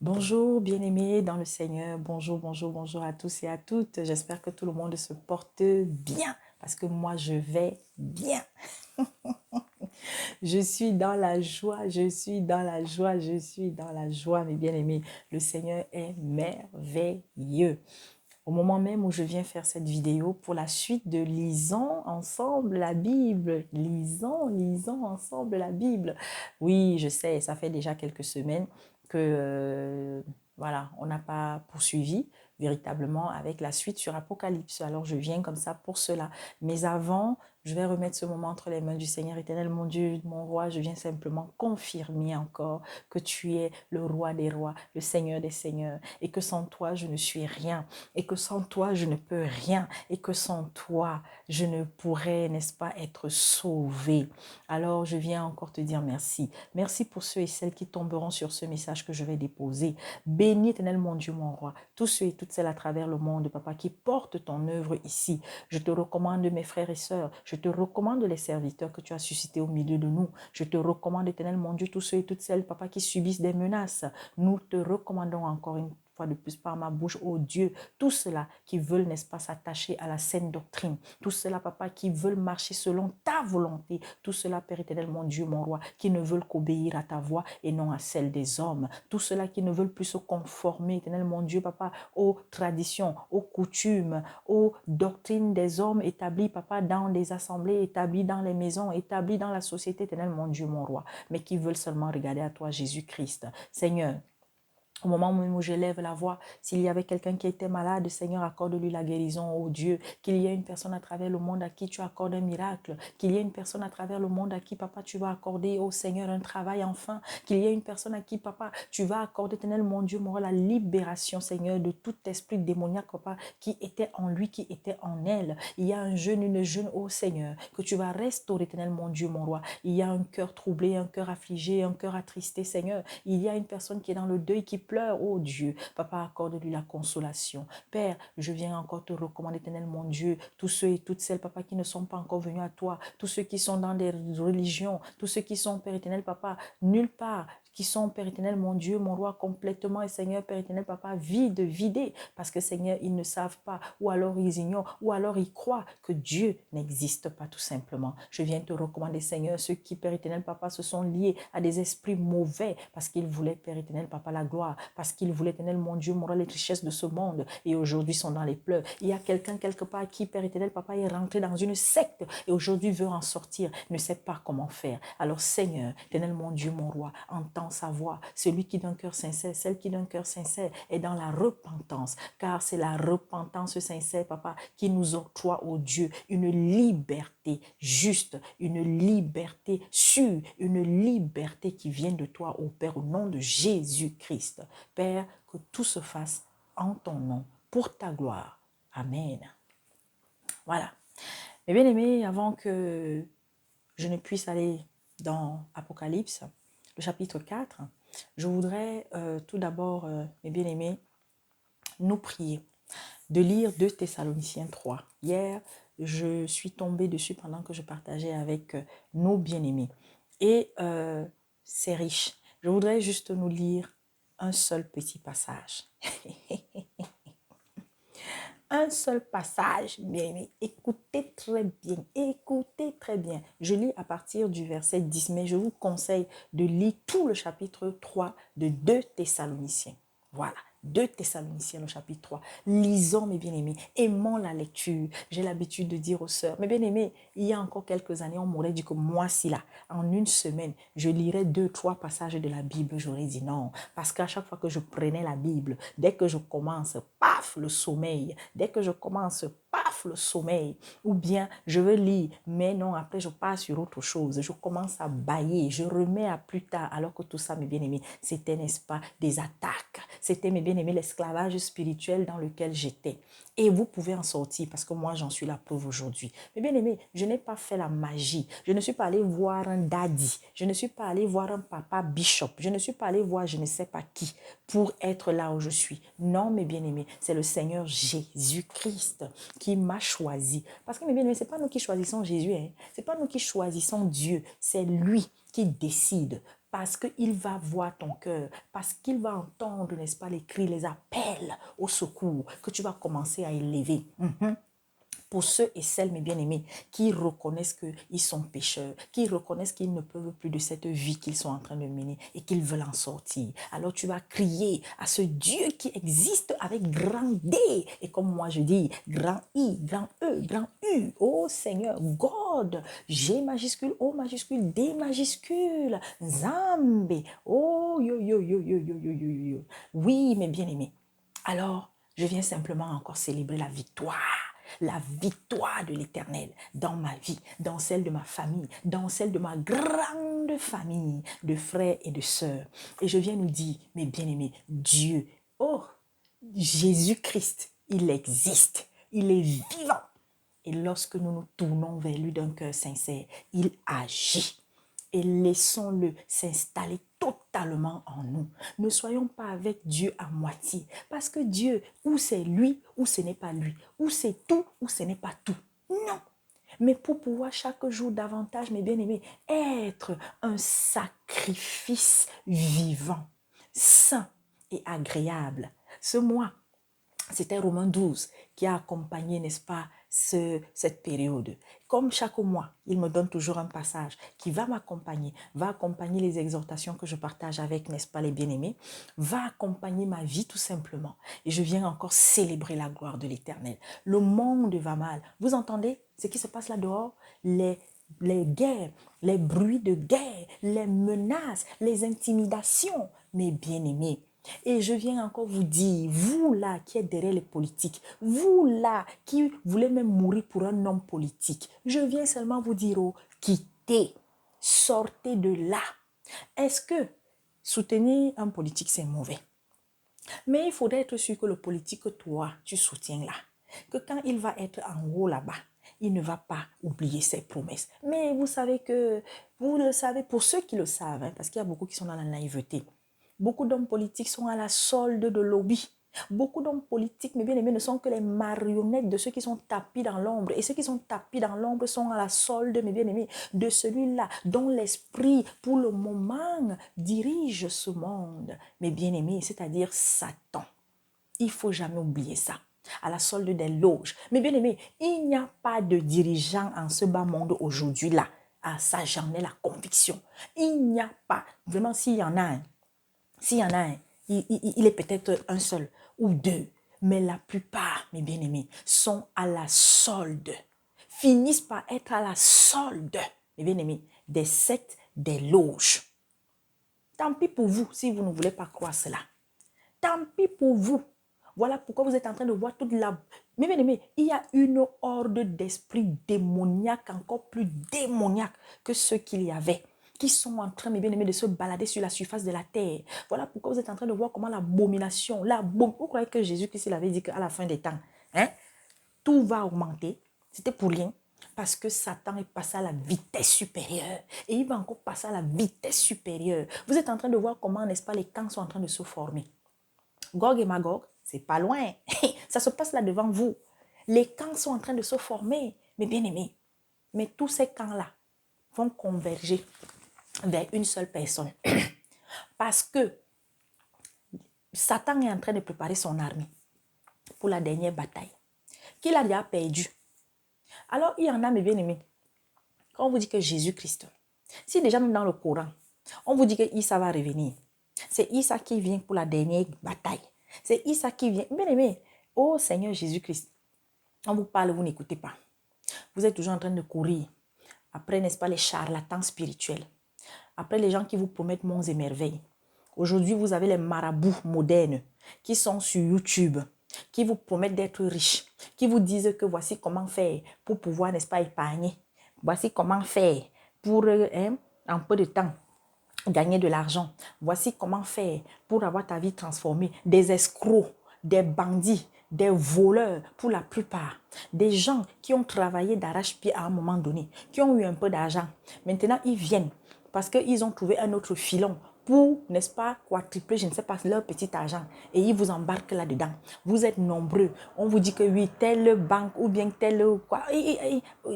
Bonjour, bien-aimés dans le Seigneur. Bonjour, bonjour, bonjour à tous et à toutes. J'espère que tout le monde se porte bien parce que moi, je vais bien. Je suis dans la joie, je suis dans la joie, je suis dans la joie, mes bien-aimés. Le Seigneur est merveilleux. Au moment même où je viens faire cette vidéo, pour la suite de lisons ensemble la Bible. Lisons ensemble la Bible. Oui, je sais, ça fait déjà quelques semaines que, voilà, on n'a pas poursuivi véritablement avec la suite sur Apocalypse. Alors, je viens comme ça pour cela. Mais avant, je vais remettre ce moment entre les mains du Seigneur éternel, mon Dieu, mon roi. Je viens simplement confirmer encore que tu es le roi des rois, le Seigneur des seigneurs, et que sans toi, je ne suis rien, et que sans toi, je ne peux rien, et que sans toi, je ne pourrais, n'est-ce pas, être sauvé. Alors, je viens encore te dire merci. Merci pour ceux et celles qui tomberont sur ce message que je vais déposer. Bénis, éternel, mon Dieu, mon roi, tous ceux et toutes celles à travers le monde, papa, qui portent ton œuvre ici. Je te recommande mes frères et sœurs. Je te recommande les serviteurs que tu as suscités au milieu de nous. Je te recommande, éternel, mon Dieu, tous ceux et toutes celles, papa, qui subissent des menaces. Nous te recommandons encore une fois de plus par ma bouche, oh Dieu, tous ceux-là qui veulent, n'est-ce pas, s'attacher à la saine doctrine, tous ceux-là, papa, qui veulent marcher selon ta volonté, tous ceux-là, Père éternel, mon Dieu, mon roi, qui ne veulent qu'obéir à ta voix et non à celle des hommes, tous ceux-là qui ne veulent plus se conformer, éternel, mon Dieu, papa, aux traditions, aux coutumes, aux doctrines des hommes établis, papa, dans les assemblées, établis dans les maisons, établis dans la société, éternel, mon Dieu, mon roi, mais qui veulent seulement regarder à toi, Jésus-Christ. Seigneur, au moment même où je lève la voix, s'il y avait quelqu'un qui était malade, Seigneur, accorde-lui la guérison, oh Dieu. Qu'il y ait une personne à travers le monde à qui tu accordes un miracle. Qu'il y ait une personne à travers le monde à qui, papa, tu vas accorder, oh Seigneur, un travail enfin. Qu'il y ait une personne à qui, papa, tu vas accorder, éternel, mon Dieu, mon roi, la libération, Seigneur, de tout esprit démoniaque, papa, qui était en lui, qui était en elle. Il y a un jeune, une jeune, oh Seigneur, que tu vas restaurer, éternel, mon Dieu, mon roi. Il y a un cœur troublé, un cœur affligé, un cœur attristé, Seigneur. Il y a une personne qui est dans le deuil, qui pleure, oh Dieu, papa, accorde-lui la consolation. Père, je viens encore te recommander, éternel, mon Dieu, tous ceux et toutes celles, papa, qui ne sont pas encore venus à toi, tous ceux qui sont dans des religions, tous ceux qui sont, Père éternel, papa, nulle part, qui sont, Père éternel, mon Dieu, mon roi, complètement, et Seigneur, Père éternel, papa, vidés, parce que, Seigneur, ils ne savent pas, ou alors ils ignorent, ou alors ils croient que Dieu n'existe pas, tout simplement. Je viens te recommander, Seigneur, ceux qui, Père éternel, papa, se sont liés à des esprits mauvais, parce qu'ils voulaient, Père éternel, papa, la gloire, parce qu'ils voulaient, éternel, mon Dieu, mon roi, les richesses de ce monde, et aujourd'hui sont dans les pleurs. Il y a quelqu'un quelque part qui, Père éternel, papa, est rentré dans une secte, et aujourd'hui veut en sortir, ne sait pas comment faire. Alors, Seigneur, éternel, mon Dieu, mon roi, entends sa voix. Celui qui d'un cœur sincère, celle qui d'un cœur sincère est dans la repentance, car c'est la repentance sincère, papa, qui nous octroie, au Dieu, une liberté juste, une liberté sûre, une liberté qui vient de toi, ô Père, au nom de Jésus-Christ. Père, que tout se fasse en ton nom, pour ta gloire. Amen. Voilà. Mais bien aimé, avant que je ne puisse aller dans Apocalypse, le chapitre 4, je voudrais tout d'abord, mes bien-aimés, nous prier, de lire 2 Thessaloniciens 3. Hier, je suis tombée dessus pendant que je partageais avec nos bien-aimés. Et c'est riche. Je voudrais juste nous lire un seul petit passage. Un seul passage, bien aimé. Écoutez très bien, écoutez très bien. Je lis à partir du verset 10, mais je vous conseille de lire tout le chapitre 3 de 2 Thessaloniciens. Voilà. 2 Thessaloniciens, le chapitre 3. Lisons, mes bien-aimés, aimons la lecture. J'ai l'habitude de dire aux sœurs, mes bien-aimés, il y a encore quelques années, on m'aurait dit que moi, si là, en une semaine, je lirais 2, 3 passages de la Bible. J'aurais dit non. Parce qu'à chaque fois que je prenais la Bible, dès que je commence, paf, le sommeil. Dès que je commence, paf, le sommeil. Ou bien, je veux lire, mais non, après, je passe sur autre chose. Je commence à bâiller, je remets à plus tard, alors que tout ça, mes bien-aimés, c'était, n'est-ce pas, des attaques. C'était, mes bien-aimés, l'esclavage spirituel dans lequel j'étais. Et vous pouvez en sortir, parce que moi, j'en suis la preuve aujourd'hui. Mais bien aimé, je n'ai pas fait la magie. Je ne suis pas allé voir un daddy. Je ne suis pas allé voir un papa bishop. Je ne suis pas allé voir je ne sais pas qui pour être là où je suis. Non, mes bien-aimés, c'est le Seigneur Jésus-Christ qui m'a choisi. Parce que, mes bien-aimés, ce n'est pas nous qui choisissons Jésus. Hein. Ce n'est pas nous qui choisissons Dieu. C'est lui qui décide. parce qu'il va voir ton cœur, parce qu'il va entendre, n'est-ce pas, les cris, les appels au secours que tu vas commencer à élever. Pour ceux et celles, mes bien-aimés, qui reconnaissent qu'ils sont pécheurs, qui reconnaissent qu'ils ne peuvent plus de cette vie qu'ils sont en train de mener et qu'ils veulent en sortir. Alors tu vas crier à ce Dieu qui existe avec grand D et comme moi je dis, grand I, grand E, grand U. Oh Seigneur, God, G majuscule, O majuscule, D majuscule, Zambé. Oh yo yo yo yo yo yo yo yo. Oui, mes bien-aimés. Alors, je viens simplement encore célébrer la victoire de l'Éternel dans ma vie, dans celle de ma famille, dans celle de ma grande famille de frères et de sœurs. Et je viens nous dire, mes bien-aimés, Dieu, oh, Jésus-Christ, il existe, il est vivant. Et lorsque nous nous tournons vers lui d'un cœur sincère, il agit. Et laissons-le s'installer totalement en nous. Ne soyons pas avec Dieu à moitié. Parce que Dieu, ou c'est lui, ou ce n'est pas lui. Ou c'est tout, ou ce n'est pas tout. Non. Mais pour pouvoir chaque jour davantage, mes bien-aimés, être un sacrifice vivant, sain et agréable. Ce mois, c'était Romains 12 qui a accompagné, n'est-ce pas, cette période. Comme chaque mois, il me donne toujours un passage qui va m'accompagner, va accompagner les exhortations que je partage avec, n'est-ce pas, les bien-aimés, va accompagner ma vie tout simplement. Et je viens encore célébrer la gloire de l'Éternel. Le monde va mal. Vous entendez ce qui se passe là dehors? Les guerres, les bruits de guerre, les menaces, les intimidations, mes bien-aimés. Et je viens encore vous dire, vous là qui êtes derrière les politiques, vous là qui voulez même mourir pour un homme politique, je viens seulement vous dire, oh, quittez, sortez de là. Est-ce que soutenir un politique, c'est mauvais? Mais il faudrait être sûr que le politique que toi, tu soutiens là, que quand il va être en haut là-bas, il ne va pas oublier ses promesses. Mais vous savez que, vous le savez, pour ceux qui le savent, hein, parce qu'il y a beaucoup qui sont dans la naïveté, beaucoup d'hommes politiques sont à la solde de lobby. Beaucoup d'hommes politiques, mes bien-aimés, ne sont que les marionnettes de ceux qui sont tapis dans l'ombre. Et ceux qui sont tapis dans l'ombre sont à la solde, mes bien-aimés, de celui-là dont l'esprit, pour le moment, dirige ce monde. Mes bien-aimés, c'est-à-dire Satan. Il ne faut jamais oublier ça. À la solde des loges. Mes bien-aimés, il n'y a pas de dirigeant en ce bas monde aujourd'hui-là. Ah, ça, j'en ai la conviction. Il n'y a pas. Vraiment, s'il y en a un, il est peut-être un seul ou deux. Mais la plupart, mes bien-aimés, sont à la solde. Finissent par être à la solde, mes bien-aimés, des sectes, des loges. Tant pis pour vous si vous ne voulez pas croire cela. Tant pis pour vous. Voilà pourquoi vous êtes en train de voir toute la... Mais bien aimé, il y a une horde d'esprits démoniaques, encore plus démoniaques que ceux qu'il y avait, qui sont en train, mes bien-aimés, de se balader sur la surface de la terre. Voilà pourquoi vous êtes en train de voir comment l'abomination, vous croyez que Jésus-Christ il avait dit qu'à la fin des temps, hein, tout va augmenter. C'était pour rien. Parce que Satan est passé à la vitesse supérieure. Et il va encore passer à la vitesse supérieure. Vous êtes en train de voir comment, n'est-ce pas, les camps sont en train de se former. Gog et Magog, c'est pas loin. Ça se passe là devant vous. Les camps sont en train de se former, mes bien-aimés. Mais tous ces camps-là vont converger vers une seule personne. Parce que Satan est en train de préparer son armée pour la dernière bataille qu'il a déjà perdue. Alors, il y en a, mes bien-aimés, quand on vous dit que Jésus-Christ, si déjà même dans le Coran, on vous dit que Issa va revenir, c'est Issa qui vient pour la dernière bataille. C'est Issa qui vient. Bien aimé, oh Seigneur Jésus-Christ, on vous parle, vous n'écoutez pas. Vous êtes toujours en train de courir. Après, n'est-ce pas, les charlatans spirituels. Après, les gens qui vous promettent monts et merveilles. Aujourd'hui, vous avez les marabouts modernes qui sont sur YouTube, qui vous promettent d'être riches, qui vous disent que voici comment faire pour pouvoir, n'est-ce pas, épargner. Voici comment faire pour, en peu de temps, gagner de l'argent. Voici comment faire pour avoir ta vie transformée. Des escrocs, des bandits, des voleurs pour la plupart. Des gens qui ont travaillé d'arrache-pied à un moment donné, qui ont eu un peu d'argent. Maintenant, ils viennent parce qu'ils ont trouvé un autre filon pour, n'est-ce pas, quadrupler, je ne sais pas, leur petit argent. Et ils vous embarquent là-dedans. Vous êtes nombreux. On vous dit que oui, telle banque ou bien telle... quoi.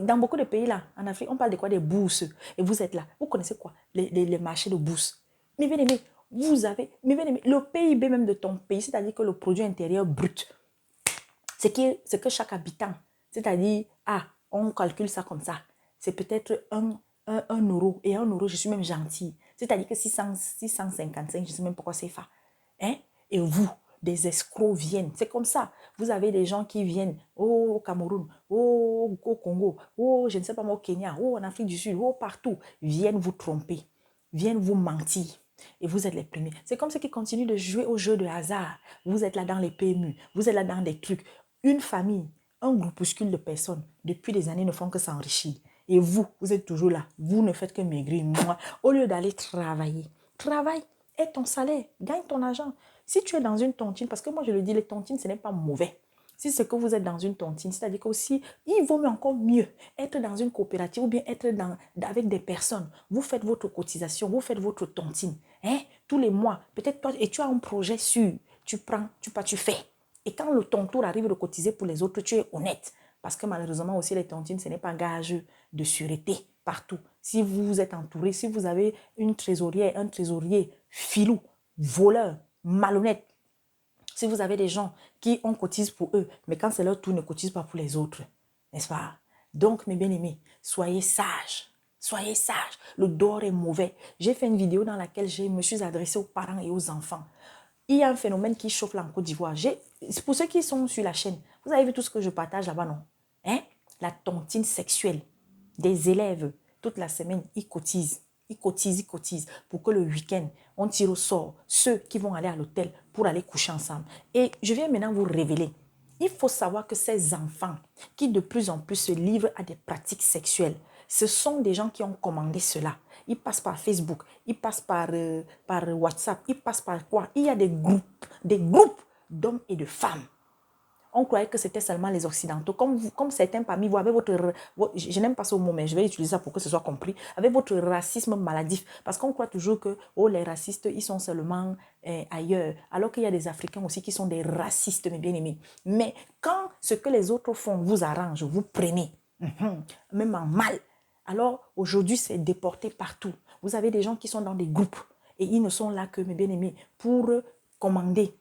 Dans beaucoup de pays là, en Afrique, on parle de quoi? Des bourses. Et vous êtes là. Vous connaissez quoi? Les marchés de bourses. Mes bien-aimés, vous avez, mes bien-aimés, le PIB même de ton pays, c'est-à-dire que le produit intérieur brut, c'est que chaque habitant, c'est-à-dire, on calcule ça comme ça, c'est peut-être un euro, et un euro, je suis même gentil, c'est-à-dire que 655, je ne sais même pas pourquoi c'est ça, hein? Et vous, des escrocs viennent, c'est comme ça, vous avez des gens qui viennent au Cameroun, au Congo, je ne sais pas moi, au Kenya, en Afrique du Sud, partout, viennent vous tromper, viennent vous mentir. Et vous êtes les premiers. C'est comme ceux qui continuent de jouer au jeu de hasard. Vous êtes là dans les PMU, vous êtes là dans des trucs. Une famille, un groupuscule de personnes, depuis des années, ne font que s'enrichir. Et vous êtes toujours là. Vous ne faites que maigrir. Moi, au lieu d'aller travailler, travaille, aie ton salaire, gagne ton argent. Si tu es dans une tontine, parce que moi je le dis, les tontines, ce n'est pas mauvais. Si c'est que vous êtes dans une tontine, c'est-à-dire qu'aussi, il vaut encore mieux être dans une coopérative ou bien être avec des personnes. Vous faites votre cotisation, vous faites votre tontine. Hein? Tous les mois, peut-être toi, et tu as un projet sûr, tu prends, tu fais. Et quand ton tour arrive de cotiser pour les autres, tu es honnête. Parce que malheureusement aussi, les tontines, ce n'est pas gage de sûreté partout. Si vous êtes entouré, si vous avez une trésorière, un trésorier filou, voleur, malhonnête, si vous avez des gens qui on cotise pour eux, mais quand c'est leur tour, ne cotise pas pour les autres, n'est-ce pas? Donc, mes bien-aimés, soyez sages. Soyez sages. Le dehors est mauvais. J'ai fait une vidéo dans laquelle je me suis adressée aux parents et aux enfants. Il y a un phénomène qui chauffe là en Côte d'Ivoire. Pour ceux qui sont sur la chaîne, vous avez vu tout ce que je partage là-bas, non? Hein? La tontine sexuelle des élèves, toute la semaine, ils cotisent. Ils cotisent, ils cotisent pour que le week-end, on tire au sort ceux qui vont aller à l'hôtel pour aller coucher ensemble. Et je viens maintenant vous révéler. Il faut savoir que ces enfants qui de plus en plus se livrent à des pratiques sexuelles, ce sont des gens qui ont commandé cela. Ils passent par Facebook, ils passent par WhatsApp, ils passent par quoi? Il y a des groupes d'hommes et de femmes. On croyait que c'était seulement les Occidentaux. Comme certains parmi vous, avec je n'aime pas ce mot, mais je vais utiliser ça pour que ce soit compris, avec votre racisme maladif. Parce qu'on croit toujours que les racistes, ils sont seulement ailleurs. Alors qu'il y a des Africains aussi qui sont des racistes, mes bien-aimés. Mais quand ce que les autres font vous arrange, vous prenez, même en mal. Alors aujourd'hui, c'est déporté partout. Vous avez des gens qui sont dans des groupes et ils ne sont là que, mes bien-aimés, pour commander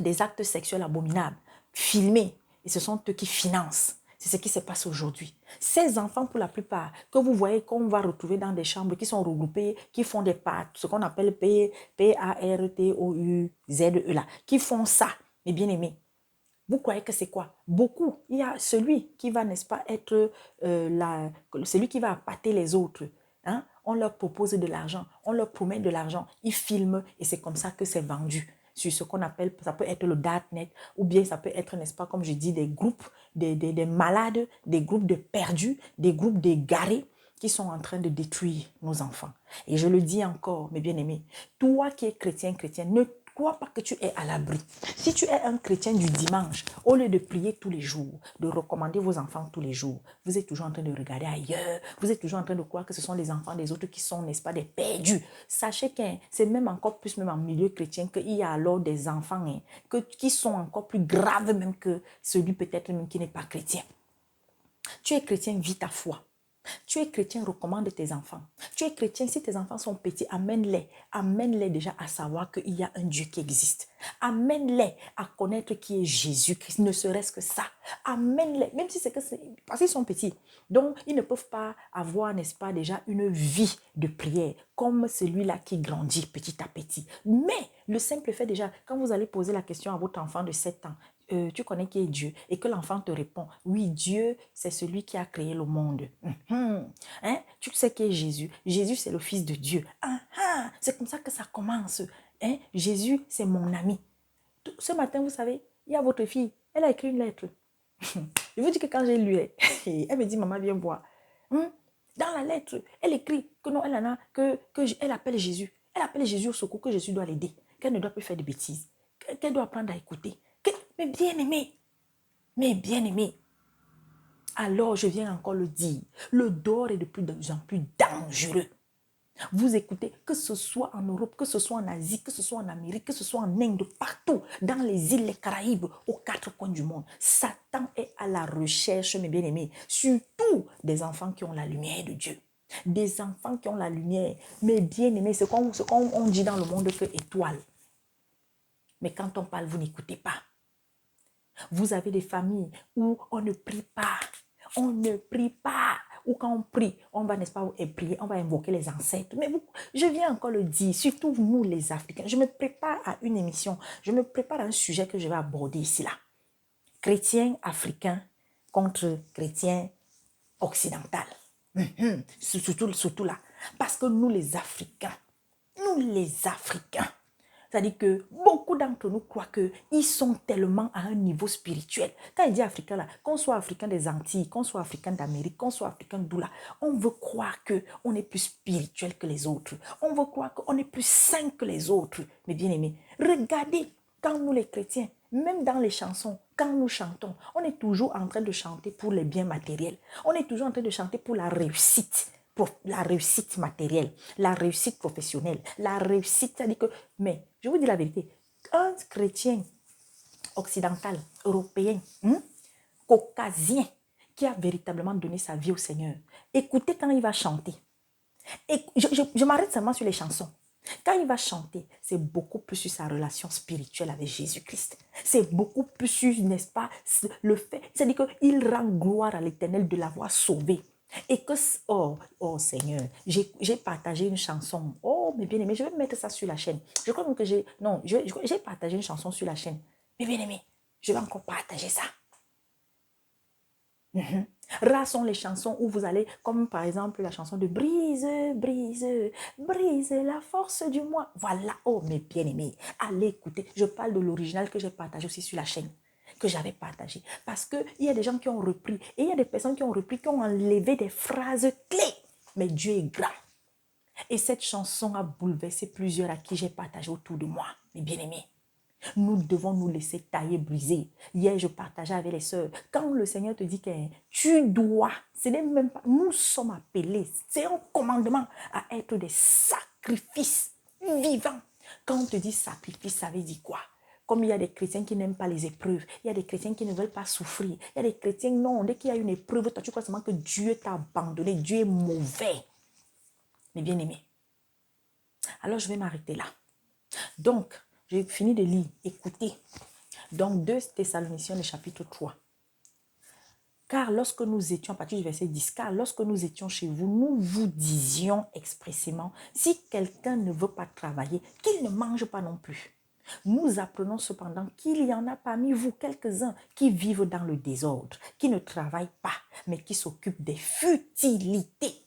des actes sexuels abominables, filmés, et ce sont eux qui financent. C'est ce qui se passe aujourd'hui. Ces enfants, pour la plupart, que vous voyez qu'on va retrouver dans des chambres qui sont regroupées, qui font des parts, ce qu'on appelle P-A-R-T-O-U-Z-E là, qui font ça, mes bien-aimés. Vous croyez que c'est quoi? Beaucoup. Il y a celui qui va, n'est-ce pas, être celui qui va appâter les autres. Hein? On leur propose de l'argent, on leur promet de l'argent, ils filment et c'est comme ça que c'est vendu. Sur ce qu'on appelle, ça peut être le darknet, ou bien ça peut être, n'est-ce pas, comme je dis, des groupes, des malades, des groupes de perdus, des groupes d'égarés qui sont en train de détruire nos enfants. Et je le dis encore, mes bien-aimés, toi qui es chrétien, ne crois pas que tu es à l'abri. Si tu es un chrétien du dimanche, au lieu de prier tous les jours, de recommander vos enfants tous les jours, vous êtes toujours en train de regarder ailleurs, vous êtes toujours en train de croire que ce sont les enfants des autres qui sont, n'est-ce pas, des perdus. Sachez que c'est même encore plus, même en milieu chrétien, qu'il y a alors des enfants qui sont encore plus graves même que celui peut-être même qui n'est pas chrétien. Tu es chrétien, vis ta foi. Tu es chrétien, recommande tes enfants. Tu es chrétien, si tes enfants sont petits, amène-les. Amène-les déjà à savoir qu'il y a un Dieu qui existe. Amène-les à connaître qui est Jésus-Christ, ne serait-ce que ça. Amène-les, même si c'est parce qu'ils sont petits. Donc, ils ne peuvent pas avoir, n'est-ce pas, déjà une vie de prière comme celui-là qui grandit petit à petit. Mais le simple fait déjà, quand vous allez poser la question à votre enfant de 7 ans, tu connais qui est Dieu, et que l'enfant te répond, oui, Dieu, c'est celui qui a créé le monde. Hein? Tu sais qui est Jésus. Jésus, c'est le Fils de Dieu. C'est comme ça que ça commence. Hein? Jésus, c'est mon ami. Ce matin, vous savez, il y a votre fille, elle a écrit une lettre. Je vous dis que quand j'ai lu, elle me dit, maman, viens voir. Dans la lettre, elle écrit que non, elle appelle Jésus. Elle appelle Jésus au secours, que Jésus doit l'aider, qu'elle ne doit plus faire de bêtises, qu'elle doit apprendre à écouter. Mais bien aimé, alors je viens encore le dire, le dehors est de plus en plus dangereux. Vous écoutez, que ce soit en Europe, que ce soit en Asie, que ce soit en Amérique, que ce soit en Inde, partout, dans les îles, les Caraïbes, aux 4 coins du monde, Satan est à la recherche, mes bien-aimés, surtout des enfants qui ont la lumière de Dieu. Des enfants qui ont la lumière. Mais bien aimés, c'est comme on dit dans le monde que étoile. Mais quand on parle, vous n'écoutez pas. Vous avez des familles où on ne prie pas. On ne prie pas. Ou quand on prie, on va, n'est-ce pas, prier, on va invoquer les ancêtres. Mais je viens encore le dire, surtout nous les Africains. Je me prépare à une émission. Je me prépare à un sujet que je vais aborder ici là. Chrétiens africains contre chrétiens occidentaux. Surtout là. Parce que nous les Africains, c'est-à-dire que beaucoup d'entre nous croient qu'ils sont tellement à un niveau spirituel. Quand il dit africain, là, qu'on soit africain des Antilles, qu'on soit africain d'Amérique, qu'on soit africain d'où là, on veut croire qu'on est plus spirituel que les autres. On veut croire qu'on est plus saint que les autres. Mais bien aimés, regardez, quand nous les chrétiens, même dans les chansons, quand nous chantons, on est toujours en train de chanter pour les biens matériels. On est toujours en train de chanter pour la réussite matérielle, la réussite professionnelle, la réussite, c'est-à-dire que, mais je vous dis la vérité, un chrétien occidental, européen, caucasien, qui a véritablement donné sa vie au Seigneur, écoutez quand il va chanter. Et je m'arrête seulement sur les chansons. Quand il va chanter, c'est beaucoup plus sur sa relation spirituelle avec Jésus-Christ. C'est beaucoup plus sur, n'est-ce pas, le fait, c'est-à-dire qu'il rend gloire à l'Éternel de l'avoir sauvé. Et que, oh Seigneur, j'ai partagé une chanson. Oh, mais bien aimé, je vais mettre ça sur la chaîne. Je crois que j'ai partagé une chanson sur la chaîne. Mais bien aimé, je vais encore partager ça. Rares sont les chansons où vous allez, comme par exemple la chanson de Brise, brise, brise la force du moi. Voilà, oh mes bien-aimés, allez écouter. Je parle de l'original que j'ai partagé aussi sur la chaîne, que j'avais partagé. Parce qu'il y a des gens qui ont repris, et il y a des personnes qui ont repris, qui ont enlevé des phrases clés. Mais Dieu est grand. Et cette chanson a bouleversé plusieurs à qui j'ai partagé autour de moi, mes bien-aimés. Nous devons nous laisser tailler, briser. Hier, je partageais avec les sœurs. Quand le Seigneur te dit que tu dois, ce n'est même pas, nous sommes appelés, c'est un commandement à être des sacrifices vivants. Quand on te dit sacrifice, ça veut dire quoi? Comme il y a des chrétiens qui n'aiment pas les épreuves, il y a des chrétiens qui ne veulent pas souffrir, il y a des chrétiens, non, dès qu'il y a une épreuve, toi tu crois seulement que Dieu t'a abandonné, Dieu est mauvais. Mais bien aimé. Alors je vais m'arrêter là. Donc, j'ai fini de lire, écoutez. Donc, 2 Thessaloniciens, le chapitre 3. Car lorsque nous étions, à partir du verset 10, car lorsque nous étions chez vous, nous vous disions expressément, si quelqu'un ne veut pas travailler, qu'il ne mange pas non plus. Nous apprenons cependant qu'il y en a parmi vous quelques-uns qui vivent dans le désordre, qui ne travaillent pas, mais qui s'occupent des futilités.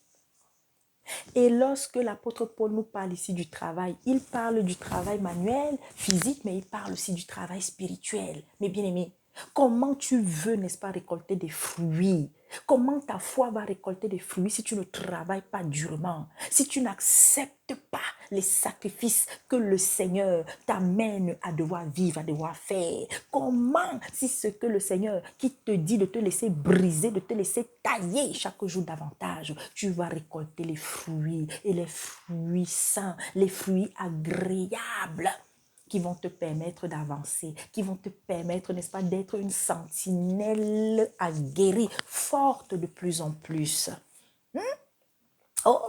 Et lorsque l'apôtre Paul nous parle ici du travail, il parle du travail manuel, physique, mais il parle aussi du travail spirituel. Mais bien aimé, comment tu veux, n'est-ce pas, récolter des fruits? Comment ta foi va récolter des fruits si tu ne travailles pas durement? Si tu n'acceptes pas les sacrifices que le Seigneur t'amène à devoir vivre, à devoir faire? Comment, si ce que le Seigneur qui te dit de te laisser briser, de te laisser tailler chaque jour davantage, tu vas récolter les fruits et les fruits sains, les fruits agréables qui vont te permettre d'avancer, qui vont te permettre, n'est-ce pas, d'être une sentinelle aguerrie, forte de plus en plus. Oh,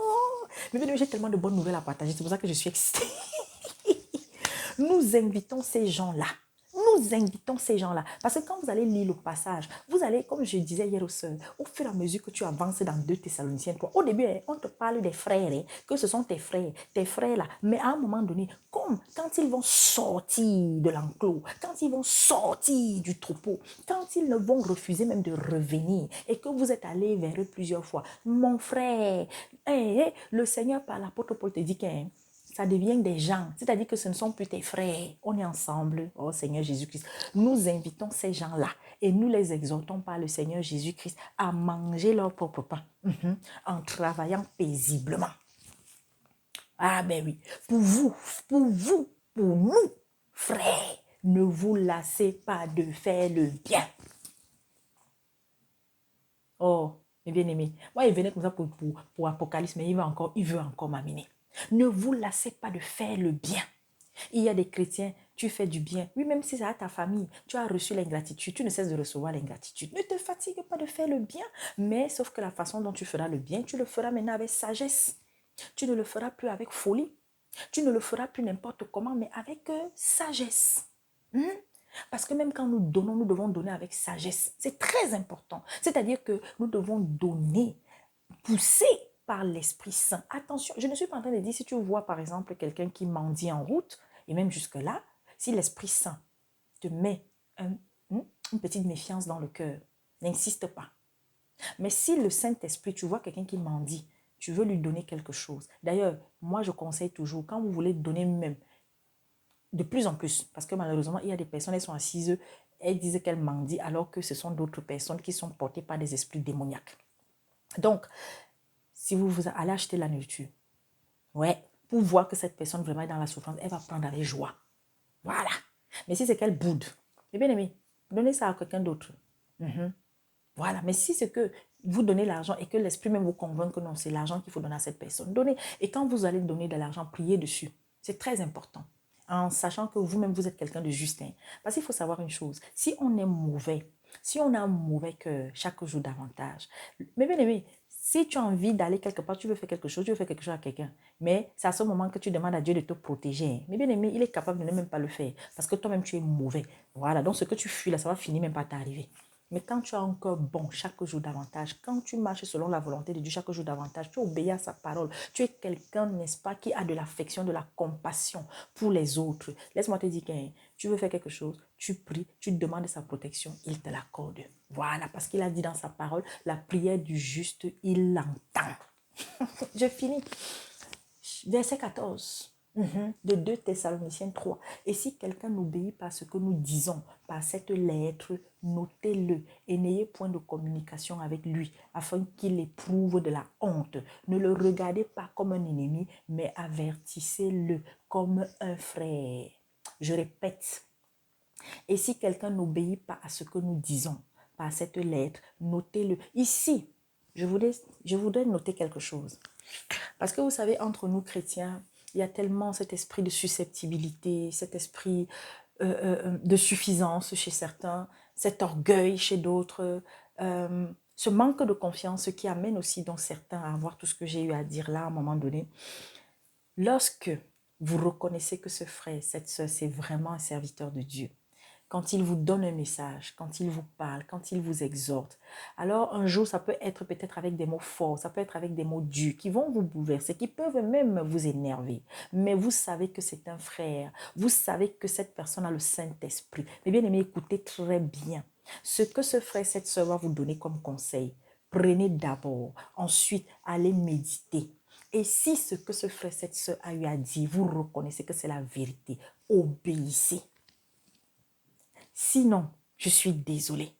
mais j'ai tellement de bonnes nouvelles à partager, c'est pour ça que je suis excitée. Nous invitons ces gens-là. Nous invitons ces gens-là. Parce que quand vous allez lire le passage, vous allez, comme je disais hier aux sœurs, au fur et à mesure que tu avances dans 2 Thessaloniciens 3, au début, on te parle des frères, que ce sont tes frères là. Mais à un moment donné, comme quand ils vont sortir de l'enclos, quand ils vont sortir du troupeau, quand ils ne vont refuser même de revenir et que vous êtes allé vers eux plusieurs fois, mon frère, le Seigneur par l'apôtre Paul te dit que ça devient des gens, c'est-à-dire que ce ne sont plus tes frères. On est ensemble, oh Seigneur Jésus-Christ. Nous invitons ces gens-là et nous les exhortons par le Seigneur Jésus-Christ à manger leur propre pain en travaillant paisiblement. Ah ben oui, pour nous, frères, ne vous lassez pas de faire le bien. Oh, mes bien-aimés, moi il venait comme ça pour Apocalypse, mais il veut encore m'amener. Ne vous lassez pas de faire le bien. Il y a des chrétiens, tu fais du bien. Oui, même si c'est à ta famille, tu as reçu l'ingratitude, tu ne cesses de recevoir l'ingratitude. Ne te fatigue pas de faire le bien, mais sauf que la façon dont tu feras le bien, tu le feras maintenant avec sagesse. Tu ne le feras plus avec folie. Tu ne le feras plus n'importe comment, mais avec sagesse. Parce que même quand nous donnons, nous devons donner avec sagesse. C'est très important. C'est-à-dire que nous devons donner, pousser par l'Esprit Saint. Attention, je ne suis pas en train de dire, si tu vois par exemple quelqu'un qui mendie en route, et même jusque-là, si l'Esprit Saint te met une petite méfiance dans le cœur, n'insiste pas. Mais si le Saint-Esprit, tu vois quelqu'un qui mendie, tu veux lui donner quelque chose. D'ailleurs, moi je conseille toujours, quand vous voulez donner même, de plus en plus, parce que malheureusement, il y a des personnes, elles sont assises, elles disent qu'elles mendient, alors que ce sont d'autres personnes qui sont portées par des esprits démoniaques. Donc, si vous allez acheter la nourriture, ouais, pour voir que cette personne vraiment est dans la souffrance, elle va prendre avec joie. Voilà. Mais si c'est qu'elle boude, eh bien aimé, donnez ça à quelqu'un d'autre. Voilà. Mais si c'est que vous donnez l'argent et que l'esprit même vous convainc que non, c'est l'argent qu'il faut donner à cette personne, donnez. Et quand vous allez donner de l'argent, priez dessus. C'est très important. En sachant que vous-même, vous êtes quelqu'un de juste. Parce qu'il faut savoir une chose. Si on est mauvais, si on a un mauvais cœur chaque jour davantage, mais bien aimé, si tu as envie d'aller quelque part, tu veux faire quelque chose, tu veux faire quelque chose à quelqu'un, mais c'est à ce moment que tu demandes à Dieu de te protéger. Mais bien aimé, il est capable de ne même pas le faire parce que toi-même, tu es mauvais. Voilà, donc ce que tu fuis là, ça va finir même par t'arriver. Mais quand tu as un cœur bon chaque jour davantage, quand tu marches selon la volonté de Dieu chaque jour davantage, tu obéis à sa parole, tu es quelqu'un, n'est-ce pas, qui a de l'affection, de la compassion pour les autres. Laisse-moi te dire que tu veux faire quelque chose, tu pries, tu demandes sa protection, il te l'accorde. Voilà, parce qu'il a dit dans sa parole, la prière du juste, il l'entend. Je finis. Verset 14. De 2 Thessaloniciens 3. Et si quelqu'un n'obéit pas à ce que nous disons par cette lettre, notez-le et n'ayez point de communication avec lui afin qu'il éprouve de la honte. Ne le regardez pas comme un ennemi, mais avertissez-le comme un frère. Je répète. Et si quelqu'un n'obéit pas à ce que nous disons par cette lettre, notez-le. Ici, je voudrais noter quelque chose. Parce que vous savez, entre nous chrétiens, il y a tellement cet esprit de susceptibilité, cet esprit de suffisance chez certains, cet orgueil chez d'autres, ce manque de confiance qui amène aussi donc certains à avoir tout ce que j'ai eu à dire là à un moment donné. Lorsque vous reconnaissez que ce frère, cette soeur, c'est vraiment un serviteur de Dieu, quand il vous donne un message, quand il vous parle, quand il vous exhorte. Alors un jour, ça peut être peut-être avec des mots forts, ça peut être avec des mots durs qui vont vous bouleverser, qui peuvent même vous énerver. Mais vous savez que c'est un frère, vous savez que cette personne a le Saint-Esprit. Mais bien aimé, écoutez très bien. Ce que ce frère, cette soeur va vous donner comme conseil, prenez d'abord, ensuite allez méditer. Et si ce que ce frère, cette soeur a eu à dire, vous reconnaissez que c'est la vérité, obéissez. Sinon, je suis désolée.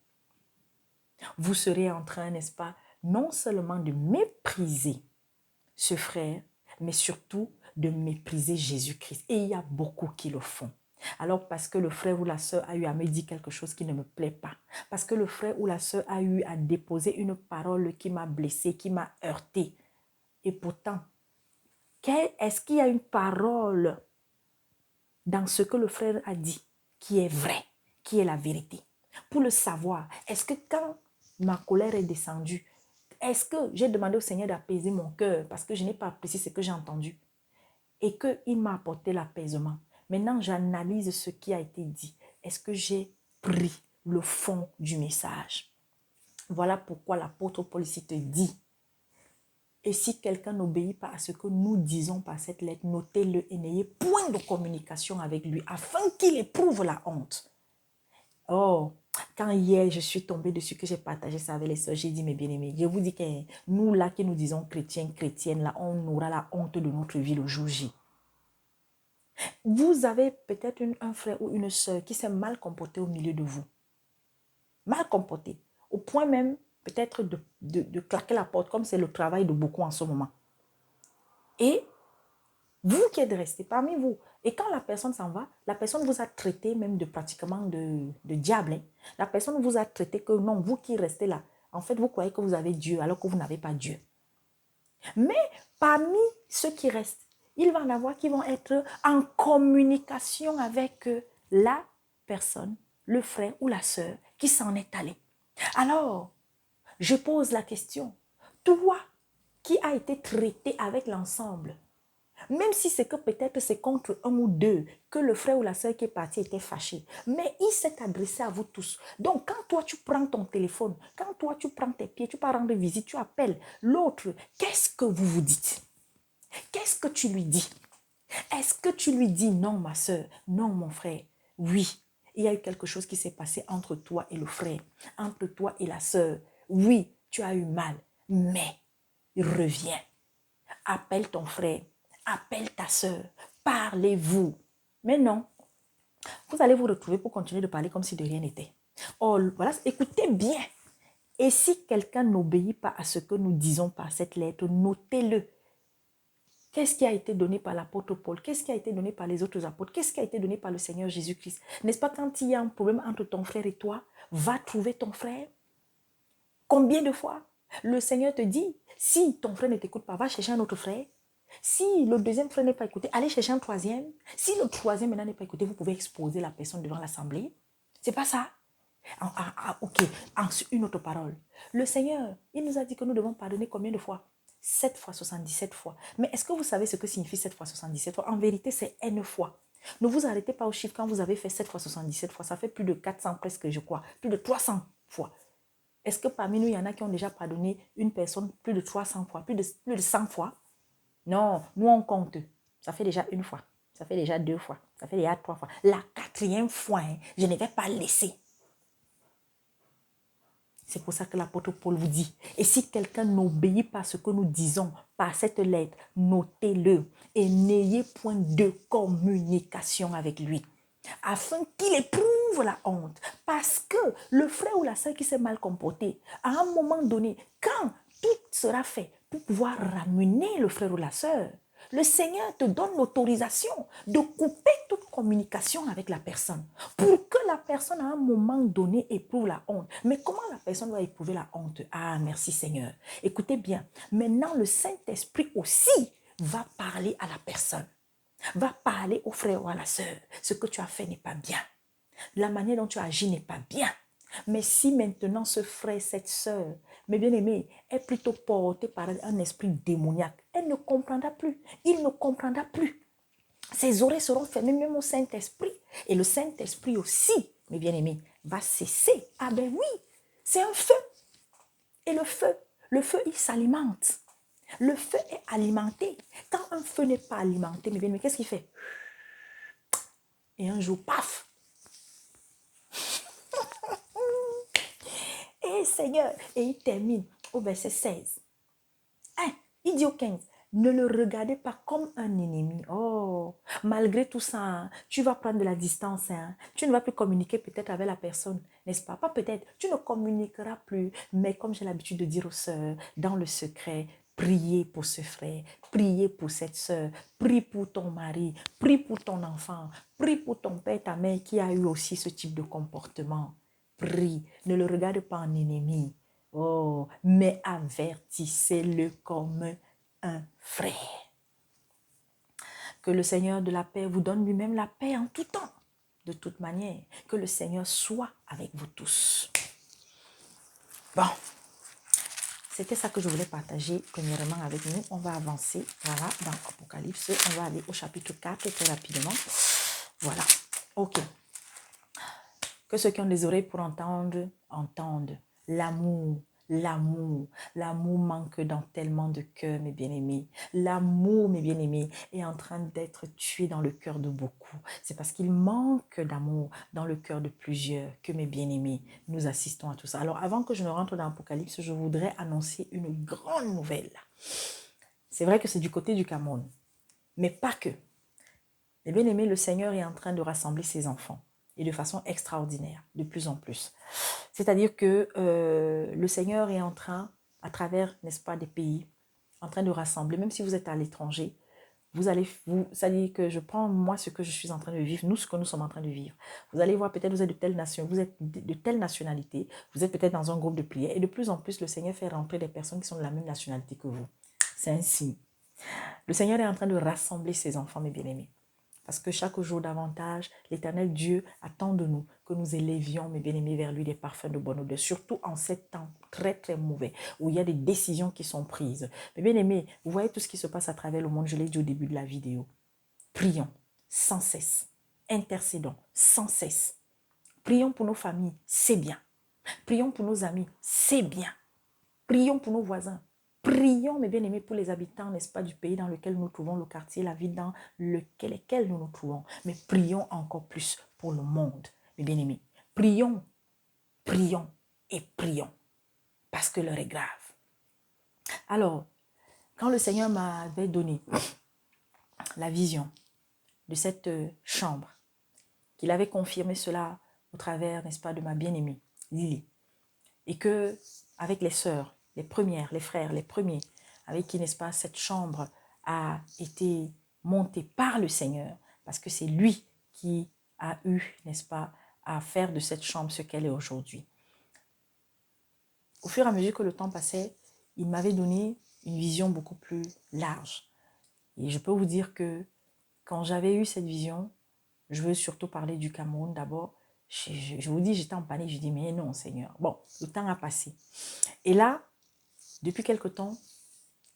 Vous serez en train, n'est-ce pas, non seulement de mépriser ce frère, mais surtout de mépriser Jésus-Christ. Et il y a beaucoup qui le font. Alors parce que le frère ou la sœur a eu à me dire quelque chose qui ne me plaît pas. Parce que le frère ou la sœur a eu à déposer une parole qui m'a blessée, qui m'a heurtée. Et pourtant, est-ce qu'il y a une parole dans ce que le frère a dit qui est vrai, qui est la vérité? Pour le savoir, est-ce que quand ma colère est descendue, est-ce que j'ai demandé au Seigneur d'apaiser mon cœur parce que je n'ai pas apprécié ce que j'ai entendu et qu'il m'a apporté l'apaisement? Maintenant, j'analyse ce qui a été dit. Est-ce que j'ai pris le fond du message? Voilà pourquoi l'apôtre Paul ici te dit: et si quelqu'un n'obéit pas à ce que nous disons par cette lettre, notez-le et n'ayez point de communication avec lui afin qu'il éprouve la honte. Oh, quand hier je suis tombée dessus, que j'ai partagé ça avec les soeurs, j'ai dit: mes bien-aimés, je vous dis que nous là qui nous disons chrétiens, chrétiennes, là, on aura la honte de notre vie le jour J. Vous avez peut-être un frère ou une soeur qui s'est mal comporté au milieu de vous. Mal comporté. Au point même peut-être de claquer la porte, comme c'est le travail de beaucoup en ce moment. Et vous qui êtes resté parmi vous, et quand la personne s'en va, la personne vous a traité même de pratiquement de diable. La personne vous a traité que non, vous qui restez là, en fait, vous croyez que vous avez Dieu alors que vous n'avez pas Dieu. Mais parmi ceux qui restent, il va en avoir qui vont être en communication avec la personne, le frère ou la sœur qui s'en est allé. Alors, je pose la question, toi qui as été traité avec l'ensemble, même si c'est que peut-être c'est contre un ou deux que le frère ou la sœur qui est parti était fâché, mais il s'est adressé à vous tous. Donc, quand toi tu prends ton téléphone, quand toi tu prends tes pieds, tu pars rendre visite, tu appelles l'autre, qu'est-ce que vous vous dites? Qu'est-ce que tu lui dis? Est-ce que tu lui dis non, ma sœur, non, mon frère? Oui, il y a eu quelque chose qui s'est passé entre toi et le frère, entre toi et la sœur. Oui, tu as eu mal, mais reviens. Appelle ton frère, appelle ta sœur, parlez-vous. Mais non, vous allez vous retrouver pour continuer de parler comme si de rien n'était. Oh, voilà, écoutez bien. Et si quelqu'un n'obéit pas à ce que nous disons par cette lettre, notez-le. Qu'est-ce qui a été donné par l'apôtre Paul? Qu'est-ce qui a été donné par les autres apôtres? Qu'est-ce qui a été donné par le Seigneur Jésus-Christ? N'est-ce pas quand il y a un problème entre ton frère et toi, va trouver ton frère? Combien de fois le Seigneur te dit, si ton frère ne t'écoute pas, va chercher un autre frère. Si le deuxième frère n'est pas écouté, allez chercher un troisième. Si le troisième maintenant n'est pas écouté, vous pouvez exposer la personne devant l'assemblée. C'est pas ça? Ok, une autre parole. Le Seigneur, il nous a dit que nous devons pardonner combien de fois? 7 fois, 77 fois. Mais est-ce que vous savez ce que signifie 7 fois 77 fois? En vérité, c'est N fois. Ne vous arrêtez pas au chiffre quand vous avez fait 7 fois 77 fois. Ça fait plus de 400 presque, je crois. Plus de 300 fois. Est-ce que parmi nous, il y en a qui ont déjà pardonné une personne plus de 300 fois, plus de 100 fois? Non, nous on compte. Ça fait déjà une fois. Ça fait déjà deux fois. Ça fait déjà trois fois. La quatrième fois, je ne vais pas laisser. C'est pour ça que l'apôtre Paul vous dit, et si quelqu'un n'obéit pas à ce que nous disons par cette lettre, notez-le et n'ayez point de communication avec lui, afin qu'il éprouve la honte. Parce que le frère ou la sœur qui s'est mal comporté, à un moment donné, quand tout sera fait pour pouvoir ramener le frère ou la sœur, le Seigneur te donne l'autorisation de couper toute communication avec la personne pour que la personne à un moment donné éprouve la honte. Mais comment la personne va éprouver la honte? Ah, merci Seigneur. Écoutez bien, maintenant le Saint-Esprit aussi va parler à la personne, va parler au frère ou à la sœur. Ce que tu as fait n'est pas bien. La manière dont tu as agi n'est pas bien. Mais si maintenant ce frère, cette sœur, mes bien-aimés, est plutôt porté par un esprit démoniaque, elle ne comprendra plus. Il ne comprendra plus. Ses oreilles seront fermées même au Saint-Esprit. Et le Saint-Esprit aussi, mes bien-aimés, va cesser. Ah ben oui, c'est un feu. Et le feu, il s'alimente. Le feu est alimenté. Quand un feu n'est pas alimenté, mes bien-aimés, qu'est-ce qu'il fait? Et un jour, paf! Et Seigneur, et il termine au verset 16. Hein, il dit au 15, ne le regardez pas comme un ennemi. Oh, malgré tout ça, hein, tu vas prendre de la distance. Hein. Tu ne vas plus communiquer peut-être avec la personne, n'est-ce pas? Pas peut-être, tu ne communiqueras plus. Mais comme j'ai l'habitude de dire aux sœurs, dans le secret, priez pour ce frère, priez pour cette sœur, prie pour ton mari, prie pour ton enfant, prie pour ton père, ta mère qui a eu aussi ce type de comportement. Prie, ne le regarde pas en ennemi. Oh, mais avertissez-le comme un frère. Que le Seigneur de la paix vous donne lui-même la paix en tout temps. De toute manière, que le Seigneur soit avec vous tous. Bon, c'était ça que je voulais partager premièrement avec nous. On va avancer, voilà, dans Apocalypse. On va aller au chapitre 4 très rapidement. Voilà, ok. Que ceux qui ont des oreilles pour entendre, entendent. L'amour, l'amour, l'amour manque dans tellement de cœurs, mes bien-aimés. L'amour, mes bien-aimés, est en train d'être tué dans le cœur de beaucoup. C'est parce qu'il manque d'amour dans le cœur de plusieurs que, mes bien-aimés, nous assistons à tout ça. Alors, avant que je ne rentre dans l'Apocalypse, je voudrais annoncer une grande nouvelle. C'est vrai que c'est du côté du Cameroun, mais pas que. Mes bien-aimés, le Seigneur est en train de rassembler ses enfants. Et de façon extraordinaire, de plus en plus. C'est-à-dire que le Seigneur est en train, à travers, n'est-ce pas, des pays, en train de rassembler, même si vous êtes à l'étranger, c'est-à-dire que je prends moi ce que je suis en train de vivre, nous ce que nous sommes en train de vivre. Vous allez voir, peut-être vous êtes de telle nation, vous êtes de telle nationalité, vous êtes peut-être dans un groupe de prière, et de plus en plus, le Seigneur fait rentrer des personnes qui sont de la même nationalité que vous. C'est un signe. Le Seigneur est en train de rassembler ses enfants, mes bien-aimés. Parce que chaque jour davantage, l'Éternel Dieu attend de nous que nous élevions, mes bien-aimés, vers lui des parfums de bonne odeur. Surtout en ces temps très, très mauvais, où il y a des décisions qui sont prises. Mes bien-aimés, vous voyez tout ce qui se passe à travers le monde, je l'ai dit au début de la vidéo. Prions sans cesse. Intercédons sans cesse. Prions pour nos familles, c'est bien. Prions pour nos amis, c'est bien. Prions pour nos voisins. Prions, mes bien-aimés, pour les habitants, n'est-ce pas, du pays dans lequel nous nous trouvons, le quartier, la ville dans lequel nous nous trouvons. Mais prions encore plus pour le monde, mes bien-aimés. Prions, prions et prions, parce que l'heure est grave. Alors, quand le Seigneur m'avait donné la vision de cette chambre, qu'il avait confirmé cela au travers, n'est-ce pas, de ma bien-aimée, Lily, et que, avec les sœurs, les premières, les frères, les premiers, avec qui, n'est-ce pas, cette chambre a été montée par le Seigneur, parce que c'est lui qui a eu, n'est-ce pas, à faire de cette chambre ce qu'elle est aujourd'hui. Au fur et à mesure que le temps passait, il m'avait donné une vision beaucoup plus large. Et je peux vous dire que quand j'avais eu cette vision, je veux surtout parler du Cameroun d'abord. Je vous dis, j'étais en panique. Je dis, mais non, Seigneur. Bon, le temps a passé. Et là, depuis quelque temps,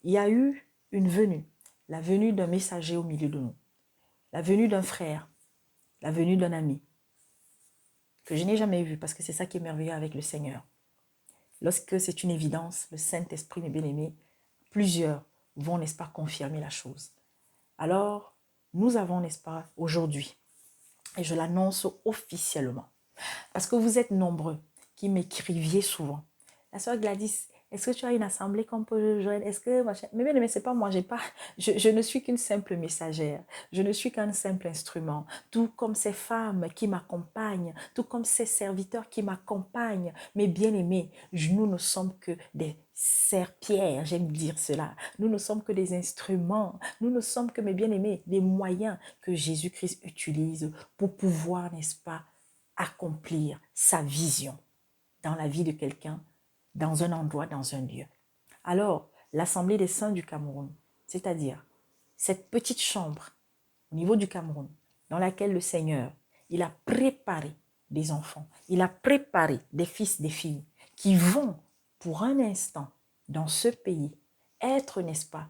il y a eu une venue. La venue d'un messager au milieu de nous. La venue d'un frère. La venue d'un ami. Que je n'ai jamais vu parce que c'est ça qui est merveilleux avec le Seigneur. Lorsque c'est une évidence, le Saint-Esprit, mes bien-aimés, plusieurs vont, n'est-ce pas, confirmer la chose. Alors, nous avons, n'est-ce pas, aujourd'hui, et je l'annonce officiellement, parce que vous êtes nombreux qui m'écriviez souvent. La sœur Gladys, est-ce que tu as une assemblée qu'on peut joindre? Est-ce que... Mais c'est pas moi, je ne suis qu'une simple messagère. Je ne suis qu'un simple instrument. Tout comme ces femmes qui m'accompagnent, tout comme ces serviteurs qui m'accompagnent. Mes bien-aimés, nous ne sommes que des serpillères, j'aime dire cela. Nous ne sommes que des instruments. Nous ne sommes que, mes bien-aimés, des moyens que Jésus-Christ utilise pour pouvoir, n'est-ce pas, accomplir sa vision dans la vie de quelqu'un, dans un endroit, dans un lieu. Alors, l'Assemblée des saints du Cameroun, c'est-à-dire cette petite chambre au niveau du Cameroun, dans laquelle le Seigneur, il a préparé des enfants, il a préparé des fils, des filles, qui vont, pour un instant, dans ce pays, être, n'est-ce pas,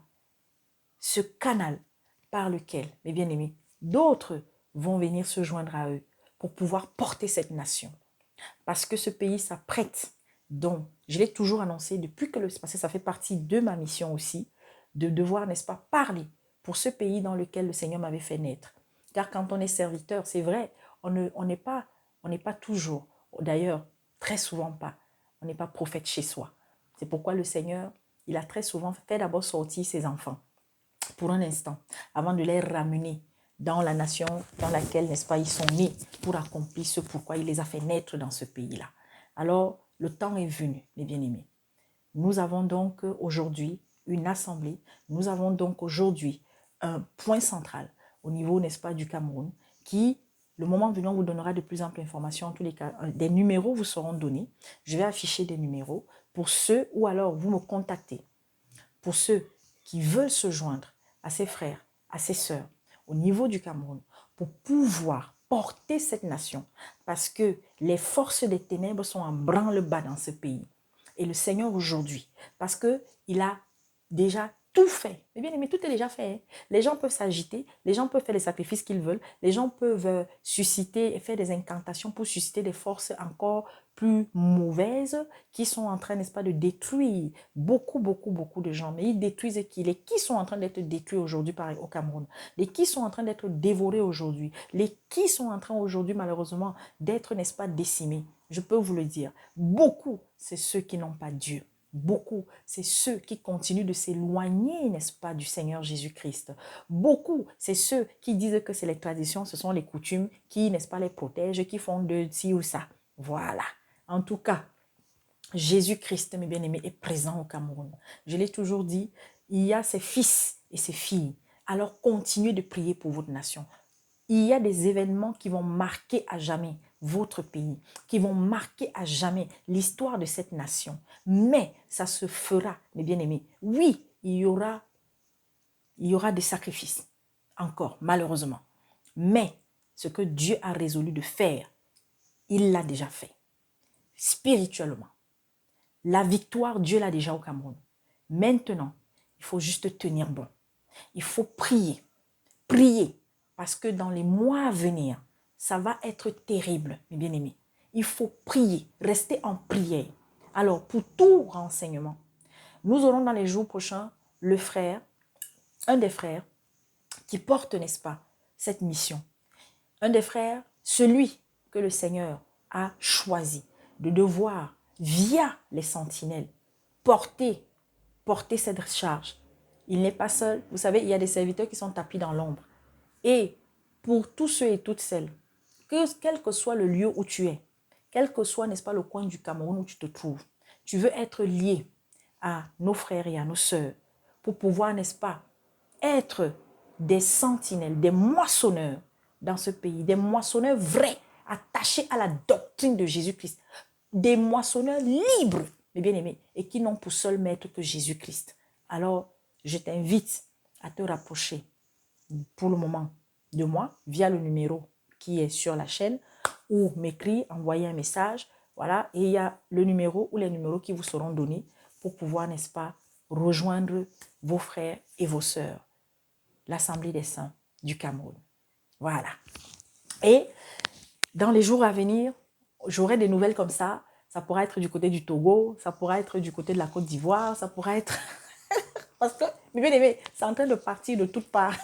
ce canal par lequel, mes bien-aimés, d'autres vont venir se joindre à eux pour pouvoir porter cette nation. Parce que ce pays s'apprête. Donc, je l'ai toujours annoncé depuis que parce que ça fait partie de ma mission aussi, de devoir, n'est-ce pas, parler pour ce pays dans lequel le Seigneur m'avait fait naître. Car quand on est serviteur, c'est vrai, on n'est pas toujours, d'ailleurs, très souvent pas, on n'est pas prophète chez soi. C'est pourquoi le Seigneur, il a très souvent fait d'abord sortir ses enfants pour un instant, avant de les ramener dans la nation dans laquelle, n'est-ce pas, ils sont nés pour accomplir ce pourquoi il les a fait naître dans ce pays-là. Alors, le temps est venu, mes bien-aimés. Nous avons donc aujourd'hui une assemblée. Nous avons donc aujourd'hui un point central au niveau, n'est-ce pas, du Cameroun qui, le moment venu, on vous donnera de plus amples informations. En tous les cas, des numéros vous seront donnés. Je vais afficher des numéros pour ceux, ou alors vous me contactez, pour ceux qui veulent se joindre à ses frères, à ses sœurs, au niveau du Cameroun, pour pouvoir porter cette nation, parce que les forces des ténèbres sont en branle-bas dans ce pays. Et le Seigneur aujourd'hui, parce qu'il a déjà tout fait. Mais bien aimé, tout est déjà fait. Hein. Les gens peuvent s'agiter, les gens peuvent faire les sacrifices qu'ils veulent, les gens peuvent susciter et faire des incantations pour susciter des forces encore plus mauvaises qui sont en train, n'est-ce pas, de détruire beaucoup de gens. Mais ils détruisent qui? Les qui sont en train d'être détruits aujourd'hui au Cameroun? Les qui sont en train d'être dévorés aujourd'hui? Les qui sont en train aujourd'hui, malheureusement, d'être, n'est-ce pas, décimés? Je peux vous le dire. Beaucoup, c'est ceux qui n'ont pas Dieu. Beaucoup, c'est ceux qui continuent de s'éloigner, n'est-ce pas, du Seigneur Jésus-Christ. Beaucoup, c'est ceux qui disent que c'est les traditions, ce sont les coutumes qui, n'est-ce pas, les protègent, qui font de ci ou ça. Voilà. En tout cas, Jésus-Christ, mes bien-aimés, est présent au Cameroun. Je l'ai toujours dit, il y a ses fils et ses filles. Alors, continuez de prier pour votre nation. Il y a des événements qui vont marquer à jamais votre pays, qui vont marquer à jamais l'histoire de cette nation. Mais ça se fera, mes bien-aimés. Oui, il y aura il y aura des sacrifices, encore, malheureusement. Mais ce que Dieu a résolu de faire, il l'a déjà fait, spirituellement. La victoire, Dieu l'a déjà au Cameroun. Maintenant, il faut juste tenir bon. Il faut prier, prier, parce que dans les mois à venir, ça va être terrible, mes bien-aimés. Il faut prier, rester en prière. Alors, pour tout renseignement, nous aurons dans les jours prochains le frère, un des frères qui porte, n'est-ce pas, cette mission. Un des frères, celui que le Seigneur a choisi de devoir, via les sentinelles, porter cette charge. Il n'est pas seul. Vous savez, il y a des serviteurs qui sont tapis dans l'ombre. Et pour tous ceux et toutes celles, quel que soit le lieu où tu es, quel que soit, n'est-ce pas, le coin du Cameroun où tu te trouves, tu veux être lié à nos frères et à nos sœurs pour pouvoir, n'est-ce pas, être des sentinelles, des moissonneurs dans ce pays, des moissonneurs vrais, attachés à la doctrine de Jésus-Christ, des moissonneurs libres, mes bien-aimés, et qui n'ont pour seul maître que Jésus-Christ. Alors, je t'invite à te rapprocher pour le moment de moi via le numéro qui est sur la chaîne ou m'écrire, envoyer un message. Voilà, et il y a le numéro ou les numéros qui vous seront donnés pour pouvoir, n'est-ce pas, rejoindre vos frères et vos sœurs. L'Assemblée des Saints du Cameroun. Voilà. Et dans les jours à venir, j'aurai des nouvelles comme ça. Ça pourra être du côté du Togo, ça pourra être du côté de la Côte d'Ivoire, ça pourra être... Parce que, mes bien-aimés, c'est en train de partir de toutes parts.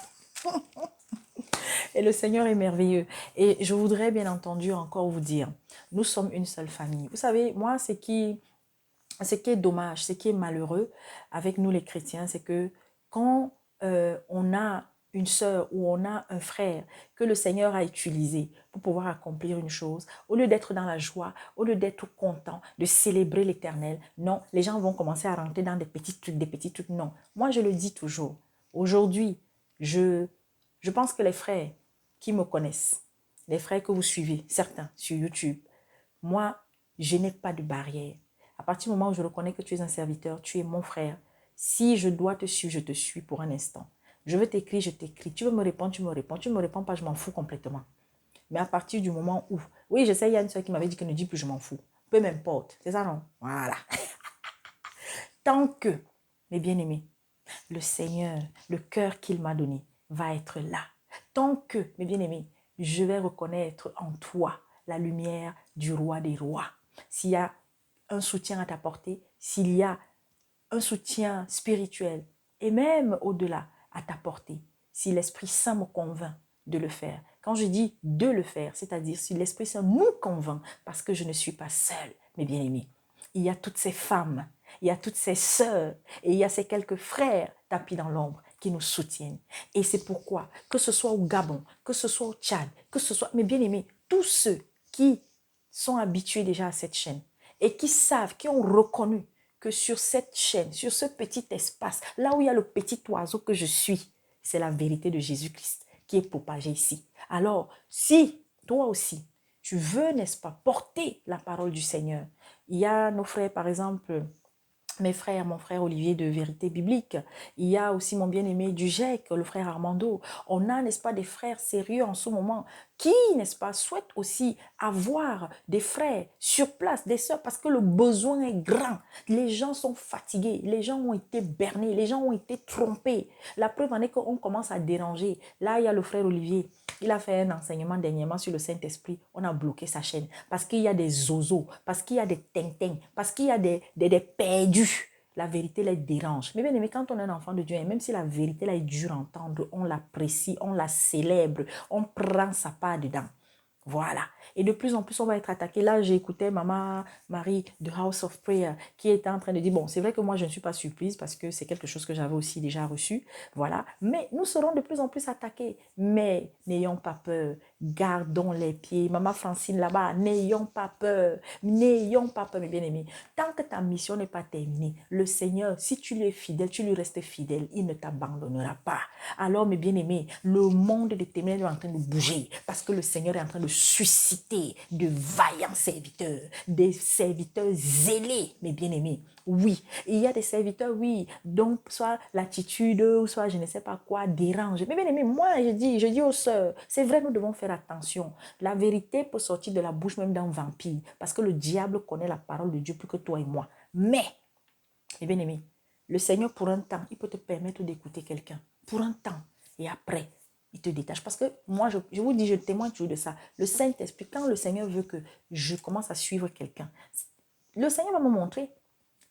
Et le Seigneur est merveilleux. Et je voudrais bien entendu encore vous dire, nous sommes une seule famille. Vous savez, moi, ce qui est dommage, ce qui est malheureux avec nous les chrétiens, c'est que quand on a une sœur ou on a un frère que le Seigneur a utilisé pour pouvoir accomplir une chose, au lieu d'être dans la joie, au lieu d'être content, de célébrer l'Éternel, non, les gens vont commencer à rentrer dans des petits trucs, non. Moi, je le dis toujours, aujourd'hui, je pense que les frères qui me connaissent, les frères que vous suivez, certains sur YouTube, moi, je n'ai pas de barrière. À partir du moment où je reconnais que tu es un serviteur, tu es mon frère. Si je dois te suivre, je te suis pour un instant. Je veux t'écrire, je t'écris. Tu veux me répondre, tu me réponds. Tu ne me réponds pas, je m'en fous complètement. Mais à partir du moment où... Oui, je sais, il y a une soeur qui m'avait dit que ne dis plus, je m'en fous. Peu m'importe. C'est ça, non? Voilà. Tant que, mes bien-aimés, le Seigneur, le cœur qu'il m'a donné, va être là. Tant que, mes bien-aimés, je vais reconnaître en toi la lumière du roi des rois. S'il y a un soutien à t'apporter, s'il y a un soutien spirituel et même au-delà à t'apporter, si l'Esprit Saint me convainc de le faire. Quand je dis de le faire, c'est-à-dire si l'Esprit Saint nous convainc, parce que je ne suis pas seule, mes bien-aimés. Il y a toutes ces femmes, il y a toutes ces sœurs et il y a ces quelques frères tapis dans l'ombre qui nous soutiennent. Et c'est pourquoi, que ce soit au Gabon, que ce soit au Tchad, que ce soit, mes bien-aimés, tous ceux qui sont habitués déjà à cette chaîne et qui savent, qui ont reconnu que sur cette chaîne, sur ce petit espace, là où il y a le petit oiseau que je suis, c'est la vérité de Jésus-Christ qui est propagée ici. Alors, si toi aussi, tu veux, n'est-ce pas, porter la parole du Seigneur, il y a nos frères, par exemple, mes frères, mon frère Olivier de Vérité Biblique. Il y a aussi mon bien-aimé du GEC, le frère Armando. On a, n'est-ce pas, des frères sérieux en ce moment qui, n'est-ce pas, souhaitent aussi avoir des frères sur place, des sœurs, parce que le besoin est grand. Les gens sont fatigués, les gens ont été bernés, les gens ont été trompés. La preuve en est qu'on commence à déranger. Là, il y a le frère Olivier. Il a fait un enseignement dernièrement sur le Saint-Esprit. On a bloqué sa chaîne parce qu'il y a des zozos, parce qu'il y a des tintins, parce qu'il y a des perdus. La vérité les dérange. Mais bien aimé, quand on est un enfant de Dieu, et même si la vérité là est dure à entendre, on l'apprécie, on la célèbre, on prend sa part dedans. Voilà. Et de plus en plus, on va être attaqué. Là, j'ai écouté Maman Marie de House of Prayer qui était en train de dire, bon, c'est vrai que moi, je ne suis pas surprise parce que c'est quelque chose que j'avais aussi déjà reçu. Voilà. Mais nous serons de plus en plus attaqués. Mais n'ayons pas peur. Gardons les pieds. Maman Francine là-bas, n'ayons pas peur. N'ayons pas peur, mes bien-aimés. Tant que ta mission n'est pas terminée, le Seigneur, si tu lui es fidèle, tu lui restes fidèle, il ne t'abandonnera pas. Alors, mes bien-aimés, le monde des ténèbres est en train de bouger parce que le Seigneur est en train de susciter de vaillants serviteurs, des serviteurs zélés, mes bien-aimés. Oui. Il y a des serviteurs, oui. Donc, soit l'attitude, ou soit je ne sais pas quoi, dérange. Mais bien aimé, moi, je dis aux sœurs, c'est vrai, nous devons faire attention. La vérité peut sortir de la bouche même d'un vampire. Parce que le diable connaît la parole de Dieu plus que toi et moi. Mais, bien aimé, le Seigneur, pour un temps, il peut te permettre d'écouter quelqu'un. Pour un temps. Et après, il te détache. Parce que moi, je vous dis, je témoigne toujours de ça. Le Saint-Esprit, quand le Seigneur veut que je commence à suivre quelqu'un, le Seigneur va me montrer.